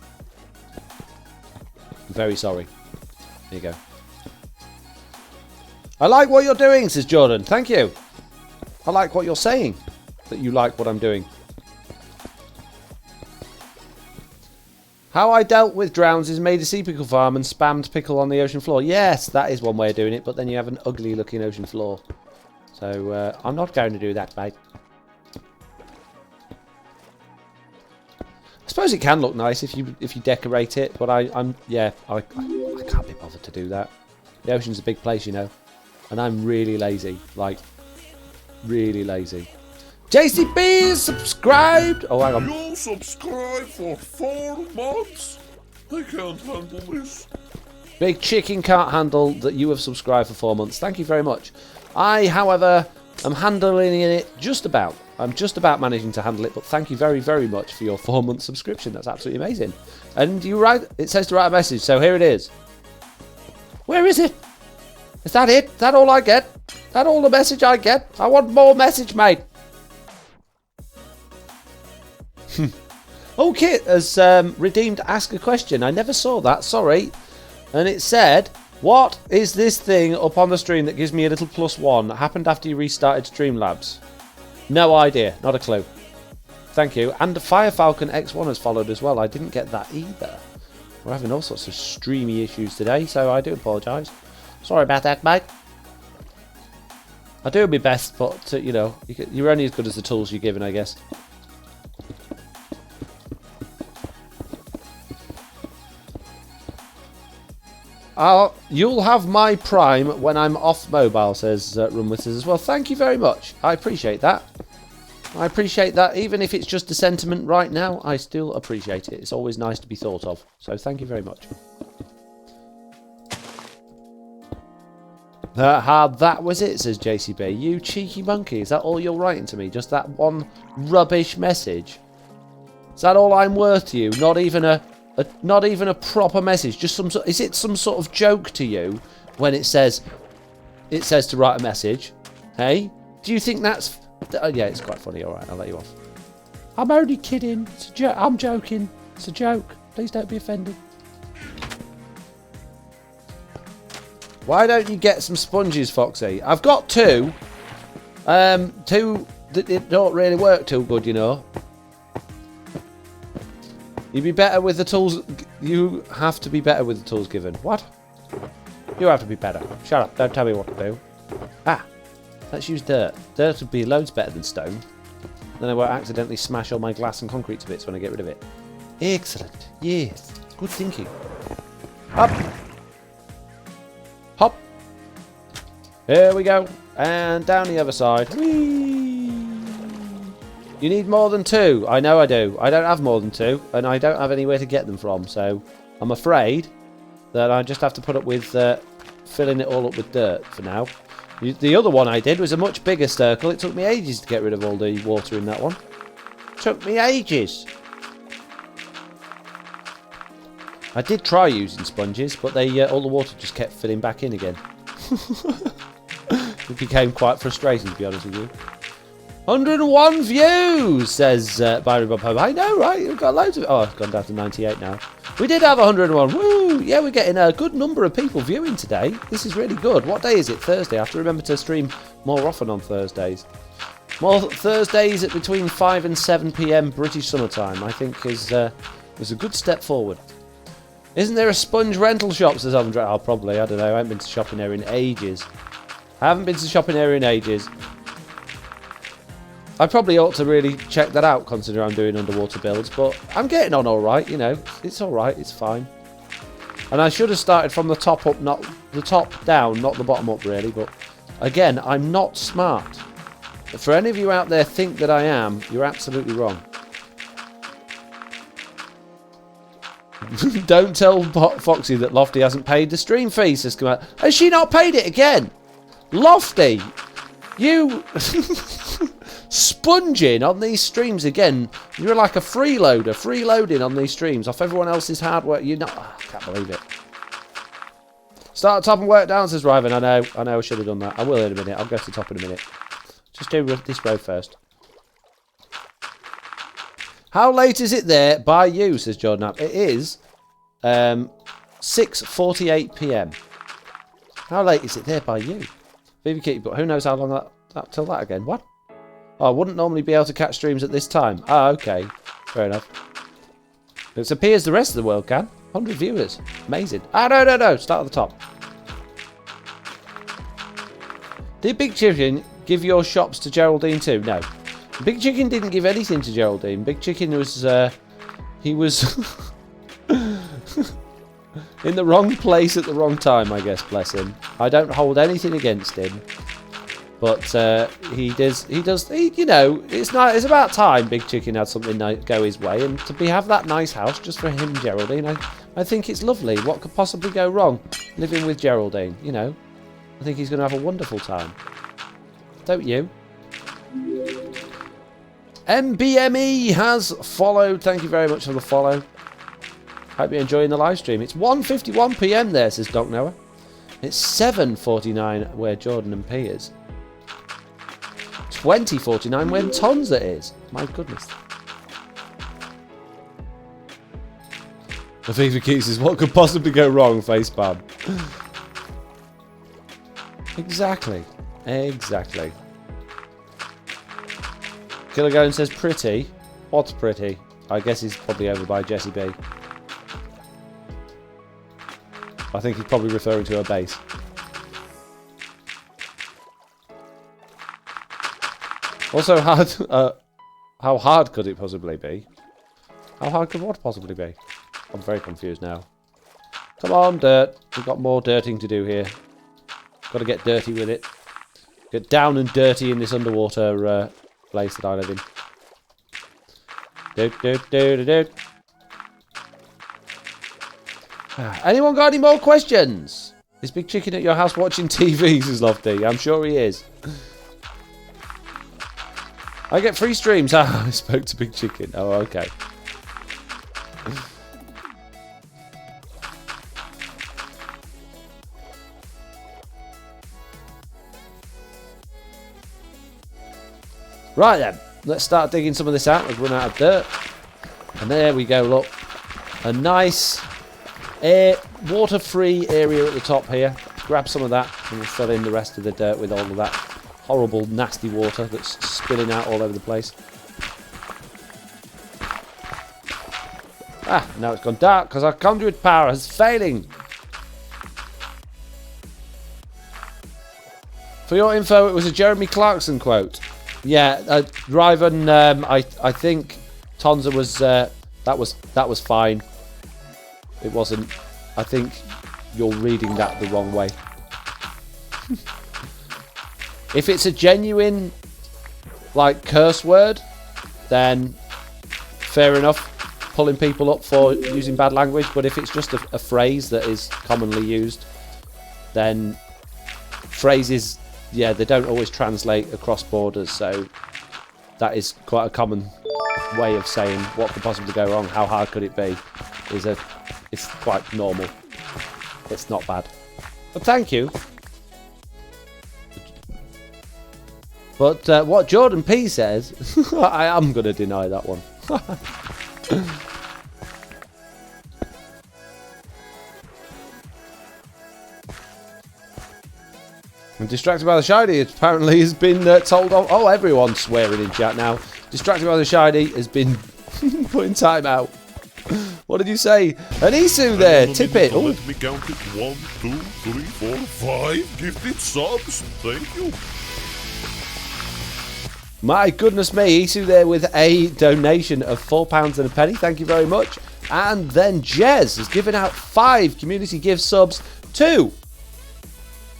I'm very sorry. There you go. I like what you're doing, says Jordan. Thank you. I like what you're saying. That you like what I'm doing. How I dealt with drowns is made a sea pickle farm and spammed pickle on the ocean floor. Yes, that is one way of doing it, but then you have an ugly looking ocean floor. So, I'm not going to do that, mate. I suppose it can look nice if you decorate it, but I can't be bothered to do that. The ocean's a big place, you know, and I'm really lazy, like really lazy. JCB is subscribed. Oh, hang on. You subscribe for 4 months? I can't handle this. Big Chicken can't handle that you have subscribed for 4 months. Thank you very much. I, however, am handling it just about. I'm just about managing to handle it, but thank you very, very much for your 4-month subscription. That's absolutely amazing. And you write, it says to write a message, so here it is. Where is it? Is that it? Is that all I get? Is that all the message I get? I want more message, mate. Oh, Kit has redeemed Ask a Question. I never saw that, sorry. And it said, what is this thing up on the stream that gives me a little +1 that happened after you restarted Streamlabs? No idea, not a clue. Thank you. And Fire Falcon X1 has followed as well. I didn't get that either. We're having all sorts of streamy issues today, so I do apologise. Sorry about that, mate. I do my best, but, you know, you're only as good as the tools you're given, I guess. You'll have my Prime when I'm off mobile, says Runwitters as well. Thank you very much. I appreciate that. I appreciate that. Even if it's just a sentiment right now, I still appreciate it. It's always nice to be thought of. So thank you very much. That was it, says JCB. You cheeky monkey. Is that all you're writing to me? Just that one rubbish message? Is that all I'm worth to you? Not even a proper message. Just some sort. Is it some sort of joke to you when it says to write a message? Hey, do you think that's? Yeah, it's quite funny. All right, I'll let you off. I'm only kidding. It's a joke. I'm joking. It's a joke. Please don't be offended. Why don't you get some sponges, Foxy? I've got 2. 2 that don't really work too good, you know. You'd be better with the tools. You have to be better with the tools given. What? You have to be better. Shut up. Don't tell me what to do. Let's use dirt. Dirt would be loads better than stone. Then I won't accidentally smash all my glass and concrete to bits when I get rid of it. Excellent. Yes. Good thinking. Up. Hop. Here we go. And down the other side. Whee! You need more than 2. I know I do. I don't have more than 2. And I don't have anywhere to get them from. So I'm afraid that I just have to put up with filling it all up with dirt for now. The other one I did was a much bigger circle. It took me ages to get rid of all the water in that one. Took me ages. I did try using sponges, but they all the water just kept filling back in again. It became quite frustrating, to be honest with you. 101 views, says Byron Bob Home. I know, right? We've got loads of... Oh, it's gone down to 98 now. We did have 101. Woo! Yeah, we're getting a good number of people viewing today. This is really good. What day is it? Thursday. I have to remember to stream more often on Thursdays. More Thursdays at between 5 and 7 p.m. British summertime, I think is a good step forward. Isn't there a sponge rental shop, says Andre? Oh, probably. I don't know. I haven't been to shopping area in ages. I haven't been to shopping area in ages. I probably ought to really check that out, considering I'm doing underwater builds, but I'm getting on alright, you know. It's alright, it's fine. And I should have started from the top up, not the top down, not the bottom up, really, but again, I'm not smart. For any of you out there think that I am, you're absolutely wrong. Don't tell Foxy that Lofty hasn't paid the stream fee, says Kamal. Has she not paid it again? Lofty, you sponging on these streams again. You're like a freeloader, freeloading on these streams off everyone else's hard work. You're not... Oh, I can't believe it. Start at top and work down, says Ryvan. I know I should have done that. I will in a minute. I'll go to the top in a minute. Just do this row first. How late is it there by you, says Jordan. It is 6:48 p.m. How late is it there by you? VVK, but who knows how long that till that again? What? Oh, I wouldn't normally be able to catch streams at this time. Ah, okay. Fair enough. It appears the rest of the world can. 100 viewers. Amazing. Ah, no. Start at the top. Did Big Chicken give your shops to Geraldine too? No. Big Chicken didn't give anything to Geraldine. Big Chicken was... he was... in the wrong place at the wrong time, I guess, bless him. I don't hold anything against him. But he does, you know, it's about time Big Chicken had something go his way. And to have that nice house just for him, Geraldine, I think it's lovely. What could possibly go wrong living with Geraldine, you know? I think he's going to have a wonderful time. Don't you? MBME has followed. Thank you very much for the follow. Hope you're enjoying the live stream. It's 1:51 p.m. there, says Doc Noah. It's 7:49 where Jordan and P is. 20:49 when Tonza is. My goodness. The FIFA Keys says, what could possibly go wrong, facepalm? Exactly. Killer Gone says pretty. What's pretty? I guess he's probably over by Jessie B. I think he's probably referring to her base. Also, how hard could it possibly be? How hard could what possibly be? I'm very confused now. Come on, dirt. We've got more dirting to do here. Got to get dirty with it. Get down and dirty in this underwater place that I live in. Anyone got any more questions? Is Big Chicken at your house watching TV, says Lofty? I'm sure he is. I get free streams. I spoke to Big Chicken. Oh, okay. Right then, let's start digging some of this out. We've run out of dirt. And there we go, look. A nice water-free area at the top here. Grab some of that and we'll fill in the rest of the dirt with all of that horrible, nasty water that's spilling out all over the place. Ah, now it's gone dark because our conduit power is failing. For your info, it was a Jeremy Clarkson quote. Yeah, Ryvan, I think Tonza was That was fine. It wasn't. I think you're reading that the wrong way. If it's a genuine, like, curse word, then fair enough, pulling people up for using bad language. But if it's just a phrase that is commonly used, then phrases, yeah, they don't always translate across borders. So that is quite a common way of saying what could possibly go wrong. How hard could it be? It's quite normal. It's not bad. But thank you. But what Jordan P says, I am going to deny that one. I'm distracted by the shiny. It apparently has been told off. Oh, everyone's swearing in chat now. Distracted by the shiny has been put in timeout. What did you say? Anisu there, tip it. Ooh. Let me count it. 1, 2, 3, 4, 5 gifted subs. Thank you. My goodness me, Isu there with a donation of £4 and a penny. Thank you very much. And then Jez has given out 5 community gift subs to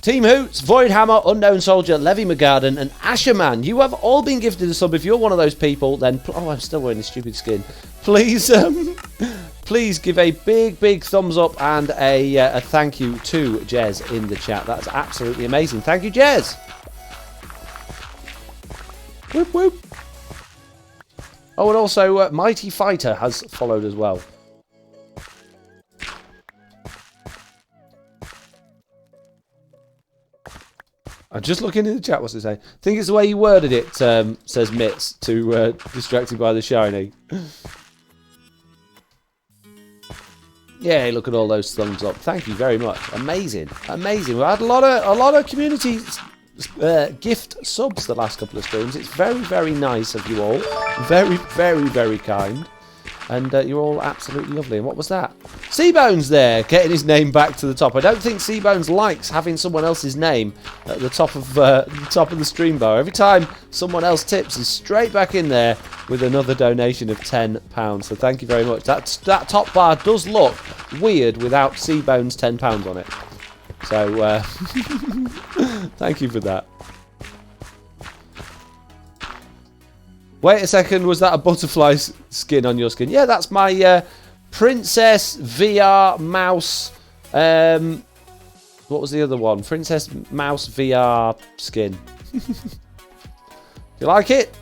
Team Hoots, Voidhammer, Unknown Soldier, Levy McGarden, and Asherman. You have all been gifted a sub. If you're one of those people, then... Oh, I'm still wearing this stupid skin. Please, please give a big thumbs up and a thank you to Jez in the chat. That's absolutely amazing. Thank you, Jez. Whoop, whoop. Oh, and also Mighty Fighter has followed as well. I'm just looking in the chat. What's it say? I think it's the way you worded it, says Mitz, to Distracted by the Shiny. Yeah, look at all those thumbs up. Thank you very much. Amazing. Amazing. We've had a lot of community gift subs the last couple of streams. It's very nice of you all. Very kind. And you're all absolutely lovely. And what was that? Seabones there, getting his name back to the top. I don't think Seabones likes having someone else's name at the top of the stream bar. Every time someone else tips, he's straight back in there with another donation of £10. So thank you very much. That top bar does look weird without Seabones £10 on it. So thank you for that. Wait a second, was that a butterfly skin on your skin? Yeah, that's my Princess VR Mouse. What was the other one? Princess Mouse VR skin. You like it?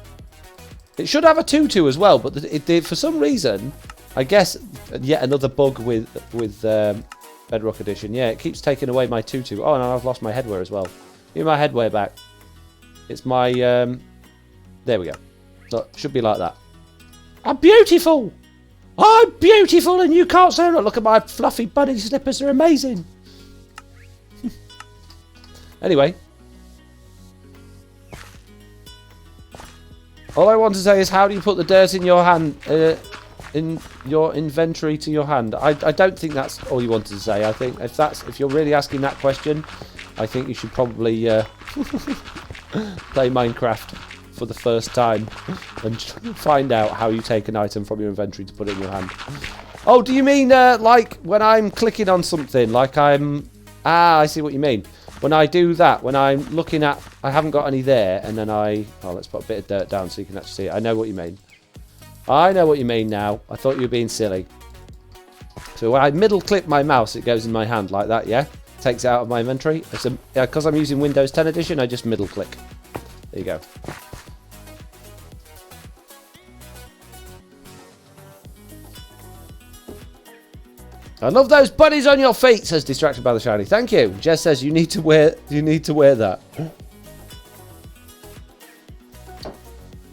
It should have a tutu as well, but it did for some reason. I guess yet another bug with Bedrock Edition. Yeah, it keeps taking away my tutu. Oh, and I've lost my headwear as well. Give me my headwear back. It's my... there we go. So, should be like that. I'm beautiful! I'm beautiful and you can't say that. Look at my fluffy bunny slippers. They're amazing. Anyway. All I want to say is, how do you put the dirt in your hand... in your inventory to your hand? I don't think that's all you wanted to say. I think if you're really asking that question, I think you should probably play Minecraft for the first time and find out how you take an item from your inventory to put it in your hand. Oh, do you mean like when I'm clicking on something, like I'm... Ah, I see what you mean. When I do that, when I'm looking at... I haven't got any there, and then I... Oh, let's put a bit of dirt down so you can actually see it. I know what you mean. I know what you mean now. I thought you were being silly. So when I middle click my mouse, it goes in my hand like that, yeah? Takes it out of my inventory. Because I'm using Windows 10 Edition, I just middle click. There you go. I love those bunnies on your feet, says Distracted by the Shiny. Thank you. Jess says you need to wear that.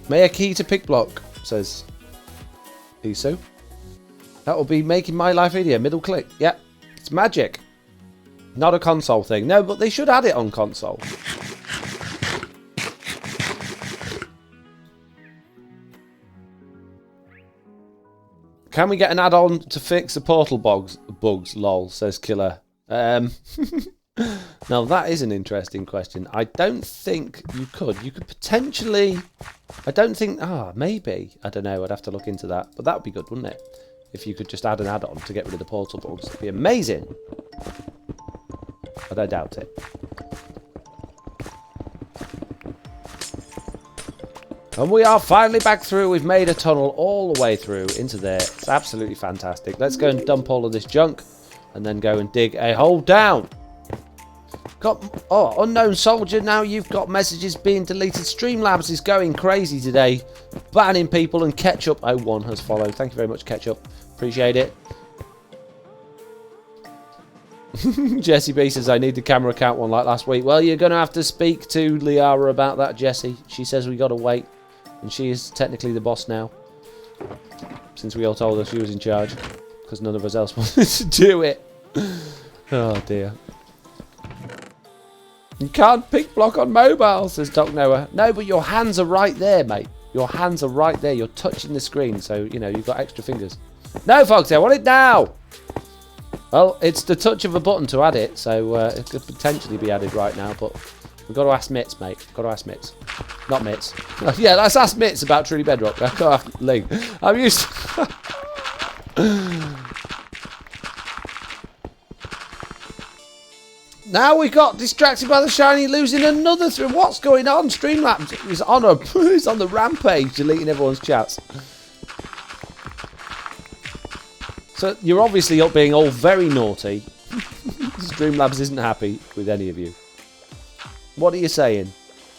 May a key to pick block, says Isu. That will be making my life easier. Middle click. Yep. It's magic. Not a console thing. No, but they should add it on console. Can we get an add-on to fix the portal bugs? Lol, says Killer. Now, that is an interesting question. I don't think you could. You could potentially... I don't think... maybe. I don't know. I'd have to look into that. But that would be good, wouldn't it? If you could just add an add-on to get rid of the portal bugs. It'd be amazing. But I doubt it. And we are finally back through. We've made a tunnel all the way through into there. It's absolutely fantastic. Let's go and dump all of this junk. And then go and dig a hole down. Unknown soldier, now you've got messages being deleted. Streamlabs is going crazy today, banning people, and Ketchup01 has followed. Thank you very much, Ketchup. Appreciate it. Jesse B says, I need the camera account one like last week. Well, you're going to have to speak to Liara about that, Jesse. She says we got to wait, and she is technically the boss now, since we all told her she was in charge, because none of us else wanted to do it. Oh, dear. You can't pick block on mobile, says Doc Noah. No, but your hands are right there, mate. Your hands are right there. You're touching the screen, so, you know, you've got extra fingers. No, Foxy, I want it now. Well, it's the touch of a button to add it, so it could potentially be added right now, but we've got to ask Mitz, mate. We've got to ask Mitz. Not Mitz. Yeah, let's ask Mitz about Truly Bedrock. I can't ask Ling. I'm used to... Now we got distracted by the shiny, losing another through. What's going on? Streamlabs is on he's on the rampage, deleting everyone's chats. So you're obviously up being all very naughty. Streamlabs isn't happy with any of you. What are you saying?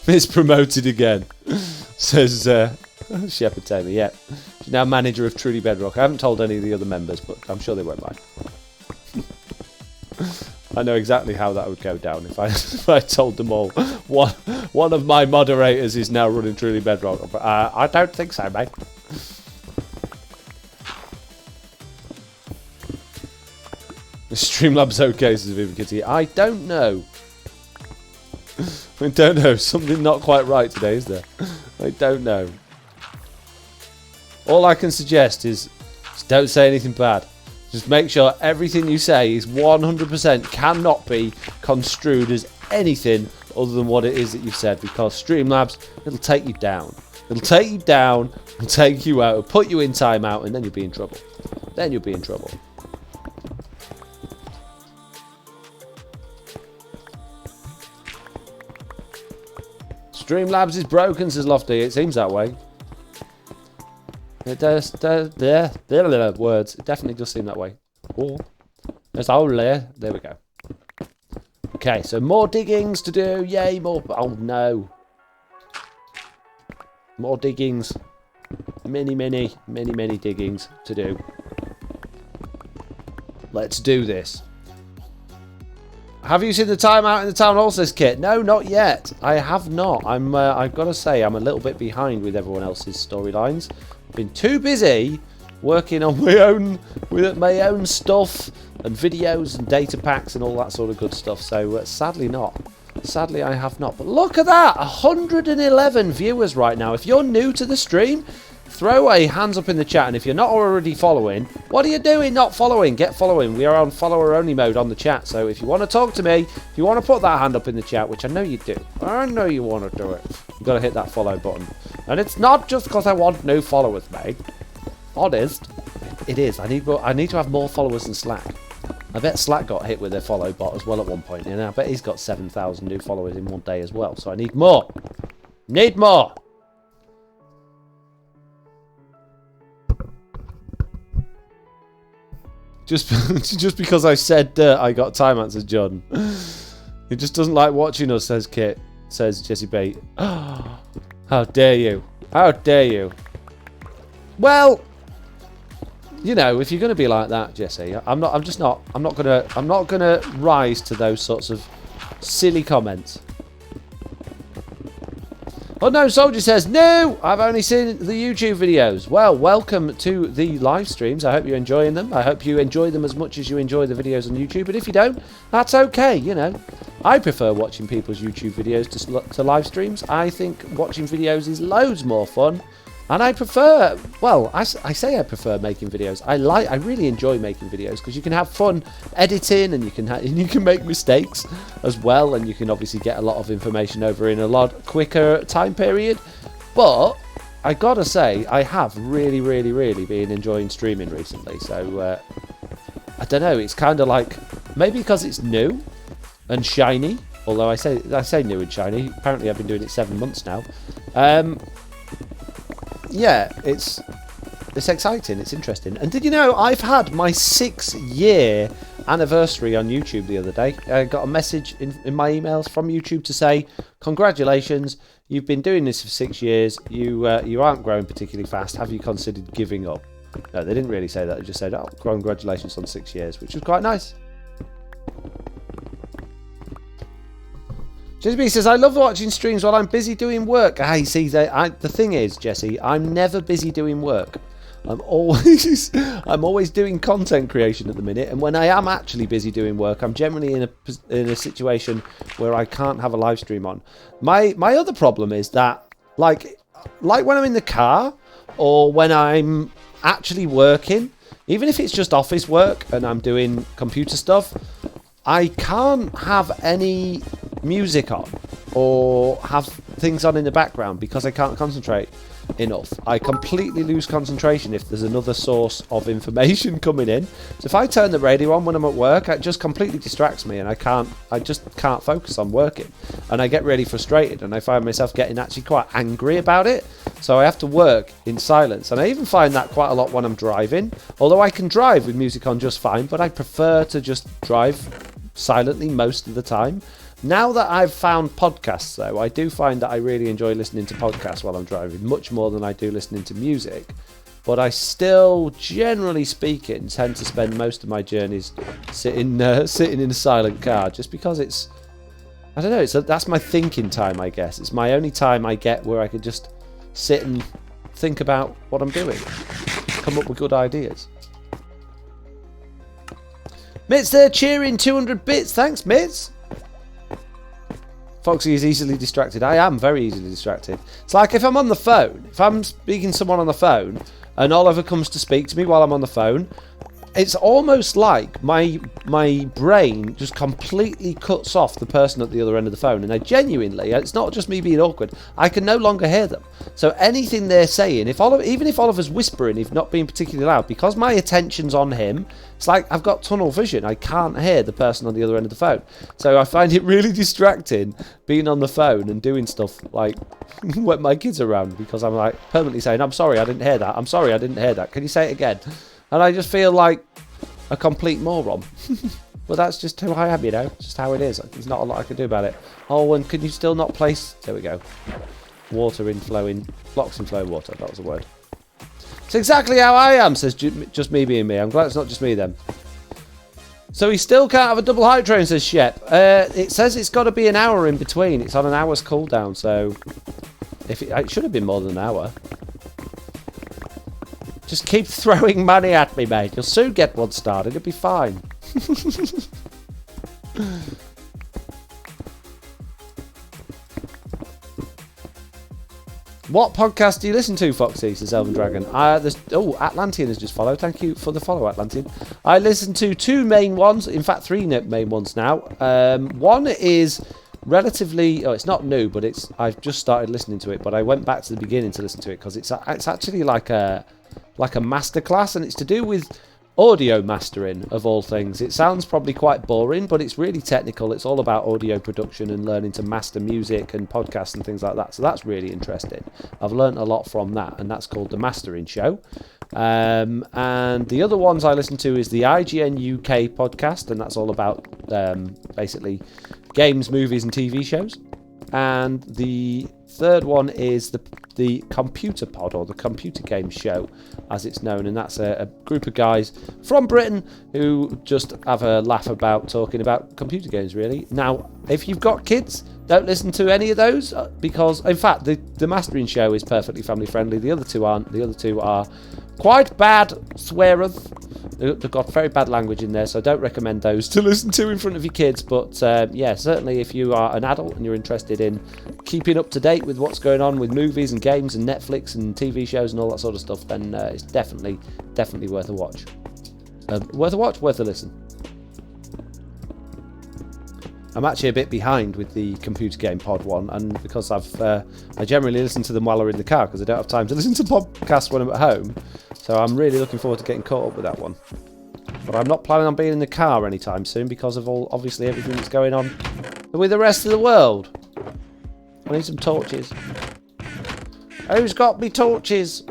It's promoted again, says Shepherd Tamer. Yeah, she's now manager of Truly Bedrock. I haven't told any of the other members, but I'm sure they won't mind. I know exactly how that would go down if I told them all. One of my moderators is now running Truly Bedrock. I don't think so, mate. The Streamlabs okay, says Vivian Kitty. I don't know. I don't know. Something not quite right today, is there? I don't know. All I can suggest is just don't say anything bad. Just make sure everything you say is 100% cannot be construed as anything other than what it is that you've said, because Streamlabs, it'll take you down. It'll take you down, it'll take you out, it'll put you in timeout, and then you'll be in trouble. Then you'll be in trouble. Streamlabs is broken, says Lofty. It seems that way. It does, words. It definitely does seem that way. Oh, there's only. There we go. Okay, so more diggings to do. Yay, more. Oh no. More diggings. Many diggings to do. Let's do this. Have you seen the timeout in the town hall, says Kit? No, not yet. I have not. I've got to say, I'm a little bit behind with everyone else's storylines. Been too busy working on my own stuff and videos and data packs and all that sort of good stuff. So sadly not. Sadly I have not. But look at that, 111 viewers right now. If you're new to the stream, throw a hands up in the chat. And if you're not already following, what are you doing not following? Get following. We are on follower only mode on the chat. So if you want to talk to me, if you want to put that hand up in the chat, which I know you do. I know you want to do it. You've got to hit that follow button. And it's not just because I want new followers, mate. Honest. It is. I need to have more followers than Slack. I bet Slack got hit with their follow bot as well at one point. And I bet he's got 7,000 new followers in one day as well. So I need more. Need more. Just because I said I got time, answers John. He just doesn't like watching us, says Kit. Says Jesse B. How dare you? How dare you? Well, you know, if you're going to be like that, Jesse, I'm not gonna rise to those sorts of silly comments. Unknown Soldier says, no, I've only seen the YouTube videos. Well, welcome to the live streams. I hope you're enjoying them. I hope you enjoy them as much as you enjoy the videos on YouTube. But if you don't, that's okay, you know. I prefer watching people's YouTube videos to live streams. I think watching videos is loads more fun. And I prefer, well, I say I prefer making videos. I really enjoy making videos because you can have fun editing, and you can make mistakes as well, and you can obviously get a lot of information over in a lot quicker time period. But I gotta say, I have really been enjoying streaming recently. So I don't know. It's kind of like, maybe because it's new and shiny. Although I say new and shiny. Apparently, I've been doing it 7 months now. Yeah, it's exciting, it's interesting. And did you know I've had my 6-year anniversary on YouTube the other day? I got a message in my emails from YouTube to say, congratulations, you've been doing this for 6 years, you aren't growing particularly fast, have you considered giving up? No, they didn't really say that, they just said, oh, congratulations on 6 years, which was quite nice. Jesse says, I love watching streams while I'm busy doing work. Hey, see, the thing is, Jesse, I'm never busy doing work. I'm always doing content creation at the minute, and when I am actually busy doing work, I'm generally in a situation where I can't have a live stream on. My other problem is that, like when I'm in the car, or when I'm actually working, even if it's just office work and I'm doing computer stuff, I can't have any music on or have things on in the background because I can't concentrate enough. I completely lose concentration if there's another source of information coming in. So if I turn the radio on when I'm at work, it just completely distracts me, and I just can't focus on working, and I get really frustrated, and I find myself getting actually quite angry about it. So I have to work in silence, and I even find that quite a lot when I'm driving, although I can drive with music on just fine, but I prefer to just drive silently most of the time. Now that I've found podcasts, though, I do find that I really enjoy listening to podcasts while I'm driving, much more than I do listening to music. But I still, generally speaking, tend to spend most of my journeys sitting in a silent car, just because it's, I don't know, that's my thinking time, I guess. It's my only time I get where I can just sit and think about what I'm doing, come up with good ideas. Mitz there cheering 200 bits. Thanks, Mitz. Foxy is easily distracted. I am very easily distracted. It's like if I'm on the phone, if I'm speaking to someone on the phone and Oliver comes to speak to me while I'm on the phone, it's almost like my brain just completely cuts off the person at the other end of the phone, and I genuinely, it's not just me being awkward, I can no longer hear them. So anything they're saying, even if Oliver's whispering, if not being particularly loud, because my attention's on him, it's like I've got tunnel vision. I can't hear the person on the other end of the phone. So I find it really distracting being on the phone and doing stuff like when my kids are around, because I'm like permanently saying, I'm sorry, I didn't hear that. I'm sorry, I didn't hear that. Can you say it again? And I just feel like a complete moron. But that's just who I am, you know. It's just how it is. There's not a lot I can do about it. Oh, and can you still not place... There we go. Water in flowing... Blocks in flowing water. That was the word. It's exactly how I am, says just me being me. I'm glad it's not just me then. So he still can't have a double hype train, says Shep. It says it's got to be an hour in between. It's on an hour's cooldown, so... It should have been more than an hour. Just keep throwing money at me, mate. You'll soon get one started. It'll be fine. What podcast do you listen to, Foxy? Says Elven Dragon. Atlantean has just followed. Thank you for the follow, Atlantean. I listen to 2 main ones. In fact, 3 main ones now. One is relatively... Oh, it's not new, but I've just started listening to it. But I went back to the beginning to listen to it because it's actually like a masterclass, and it's to do with audio mastering, of all things. It sounds probably quite boring, but it's really technical. It's all about audio production and learning to master music and podcasts and things like that. So that's really interesting. I've learnt a lot from that, and that's called The Mastering Show. And the other ones I listen to is the IGN UK podcast, and that's all about basically games, movies and TV shows. And the third one is the Computer Pod, or the Computer Games Show, as it's known, and that's a group of guys from Britain who just have a laugh about talking about computer games, really. Now, if you've got kids, don't listen to any of those, because, in fact, the Mastering Show is perfectly family friendly. The other two aren't. The other two are quite bad swearers. They've got very bad language in there, so I don't recommend those to listen to in front of your kids. But yeah, certainly if you are an adult and you're interested in keeping up to date date with what's going on with movies and games and Netflix and TV shows and all that sort of stuff, then it's definitely worth a watch. Worth a listen. I'm actually a bit behind with the computer game pod one, and because I generally listen to them while I'm in the car because I don't have time to listen to podcasts when I'm at home. So I'm really looking forward to getting caught up with that one. But I'm not planning on being in the car anytime soon because of obviously everything that's going on with the rest of the world. I need some torches. Who's got me torches?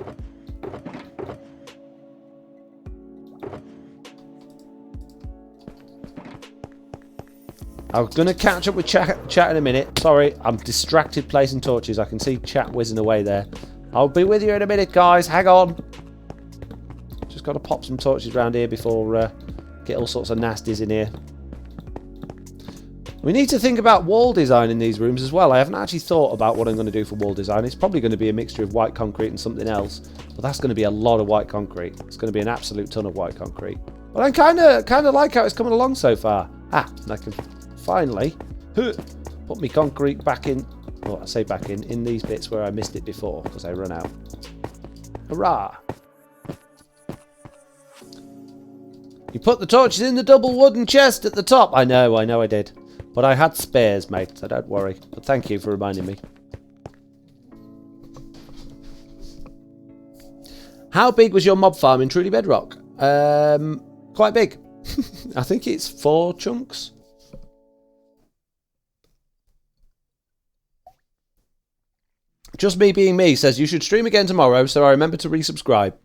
I'm going to catch up with chat in a minute. Sorry, I'm distracted placing torches. I can see chat whizzing away there. I'll be with you in a minute, guys. Hang on. Just got to pop some torches around here before get all sorts of nasties in here. We need to think about wall design in these rooms as well. I haven't actually thought about what I'm going to do for wall design. It's probably going to be a mixture of white concrete and something else. But that's going to be a lot of white concrete. It's going to be an absolute ton of white concrete. But I kind of like how it's coming along so far. And I can finally put my concrete back in. Well, I say back in these bits where I missed it before because I run out. Hurrah! You put the torches in the double wooden chest at the top. I know I did. But I had spares, mate, so don't worry. But thank you for reminding me. How big was your mob farm in Truly Bedrock? Quite big. I think it's 4 chunks. Just me being me says you should stream again tomorrow, so I remember to resubscribe.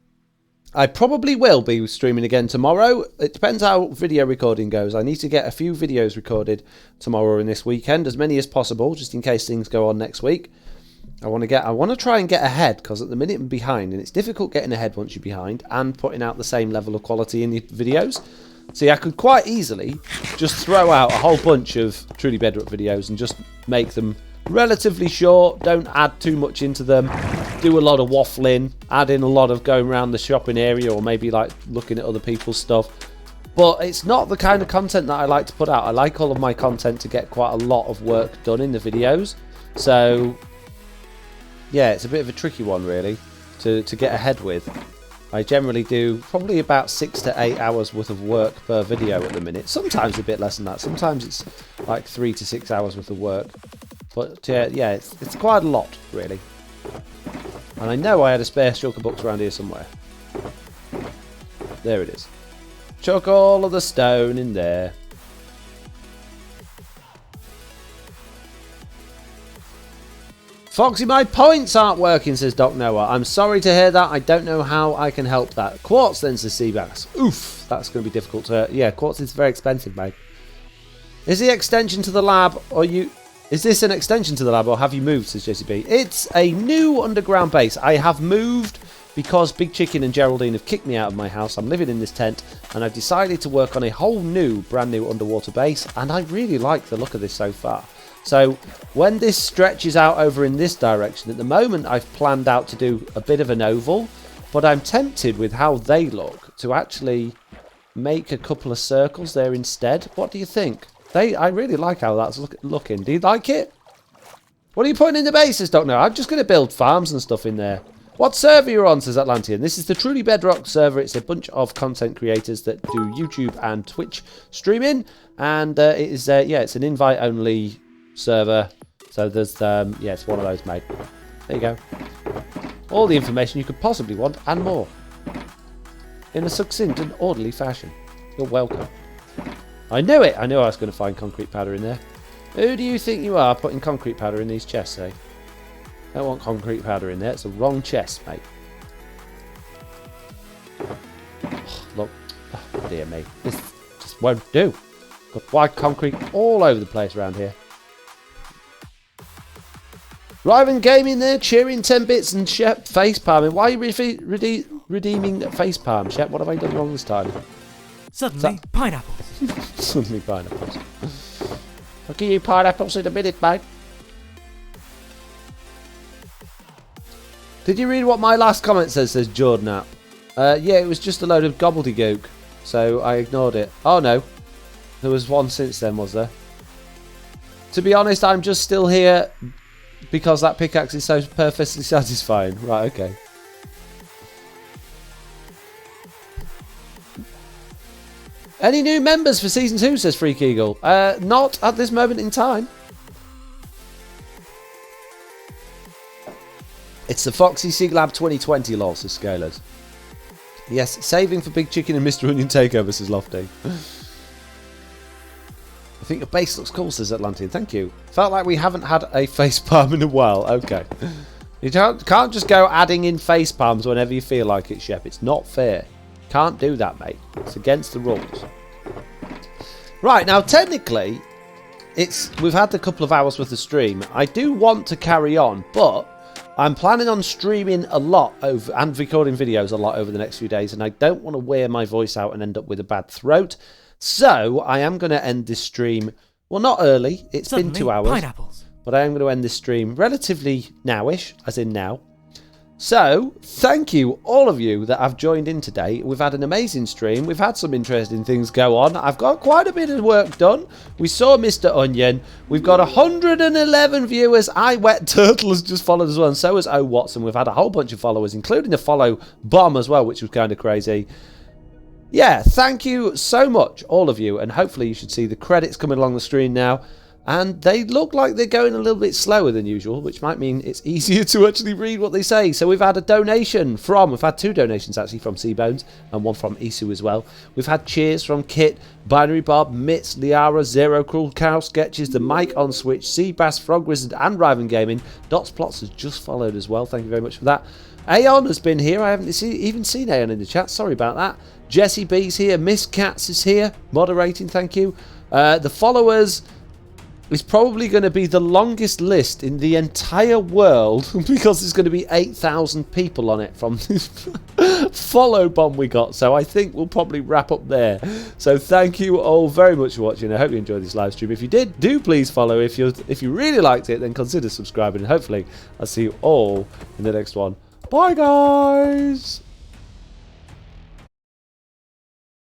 I probably will be streaming again tomorrow. It depends how video recording goes. I need to get a few videos recorded tomorrow and this weekend, as many as possible, just in case things go on next week. I want to try and get ahead, because at the minute I'm behind, and it's difficult getting ahead once you're behind and putting out the same level of quality in your videos. See, I could quite easily just throw out a whole bunch of Truly Bedrock videos and just make them relatively short, don't add too much into them, do a lot of waffling, add in a lot of going around the shopping area or maybe like looking at other people's stuff. But it's not the kind of content that I like to put out. I like all of my content to get quite a lot of work done in the videos. So yeah, it's a bit of a tricky one really to get ahead with. I generally do probably about 6 to 8 hours worth of work per video at the minute. Sometimes a bit less than that. Sometimes it's like 3 to 6 hours worth of work. But yeah, it's quite a lot, really. And I know I had a spare shulker box around here somewhere. There it is. Chuck all of the stone in there. Foxy, my points aren't working, says Doc Noah. I'm sorry to hear that. I don't know how I can help that. Quartz, then, says Seabass. Oof, that's going to be difficult to... Yeah, quartz is very expensive, mate. Is the extension to the lab, or you... Is this an extension to the lab, or have you moved, says JCB? It's a new underground base. I have moved because Big Chicken and Geraldine have kicked me out of my house. I'm living in this tent, and I've decided to work on a whole brand new underwater base, and I really like the look of this so far. So when this stretches out over in this direction, at the moment I've planned out to do a bit of an oval, but I'm tempted with how they look to actually make a couple of circles there instead. What do you think? I really like how that's looking. Do you like it? What are you putting in the bases, Doc? No, I'm just going to build farms and stuff in there. What server you're on, says Atlantean. This is the Truly Bedrock server. It's a bunch of content creators that do YouTube and Twitch streaming. And it is, yeah, it's an invite-only server. So there's, yeah, it's one of those, mate. There you go. All the information you could possibly want and more. In a succinct and orderly fashion. You're welcome. I knew it! I knew I was going to find concrete powder in there. Who do you think you are putting concrete powder in these chests, eh? I don't want concrete powder in there. It's the wrong chest, mate. Oh, look. Oh, dear me. This just won't do. Got white concrete all over the place around here. Riven Gaming there, cheering 10 bits and Shep face palming. Why are you redeeming face palm, Shep? What have I done wrong this time? Suddenly, pineapples. Suddenly pineapples. I'll give you pineapples in a minute, mate. Did you read what my last comment says Jordan App? Yeah, it was just a load of gobbledygook. So I ignored it. Oh no. There was one since then, was there? To be honest, I'm just still here because that pickaxe is so perfectly satisfying. Right, okay. Any new members for Season 2, says Freak Eagle? Not at this moment in time. It's the Foxy Sig Lab 2020 lol, says Scalers. Yes, saving for Big Chicken and Mr. Onion Takeover, says Lofty. I think your base looks cool, says Atlantean. Thank you. Felt like we haven't had a face palm in a while. Okay. You can't just go adding in face palms whenever you feel like it, Shep. It's not fair. Can't do that, mate. It's against the rules. Right, now technically, we've had a couple of hours worth of stream. I do want to carry on, but I'm planning on streaming a lot and recording videos a lot over the next few days, and I don't want to wear my voice out and end up with a bad throat. So I am going to end this stream, well, not early. It's been 2 hours. Pineapples. But I am going to end this stream relatively nowish, as in now. So, thank you, all of you that have joined in today. We've had an amazing stream. We've had some interesting things go on. I've got quite a bit of work done. We saw Mr. Onion. We've got 111 viewers. I Wet Turtle has just followed as well, and so has O Watson. We've had a whole bunch of followers, including a follow bomb as well, which was kind of crazy. Yeah, thank you so much, all of you, and hopefully you should see the credits coming along the screen now. And they look like they're going a little bit slower than usual, which might mean it's easier to actually read what they say. So we've had a donation we've had 2 donations actually from Seabones and one from Isu as well. We've had cheers from Kit, Binary Bob, Mitz, Liara, Zero, Cruel Cow Sketches, the Mike on Switch, Seabass, Frog Wizard and Riven Gaming. Dots Plots has just followed as well. Thank you very much for that. Aeon has been here. I haven't even seen Aeon in the chat. Sorry about that. Jesse B's here. Miss Cats is here. Moderating, thank you. The followers is probably going to be the longest list in the entire world because there's going to be 8,000 people on it from this follow bomb we got. So I think we'll probably wrap up there. So thank you all very much for watching. I hope you enjoyed this live stream. If you did, do please follow. If you really liked it, then consider subscribing. And hopefully I'll see you all in the next one. Bye, guys.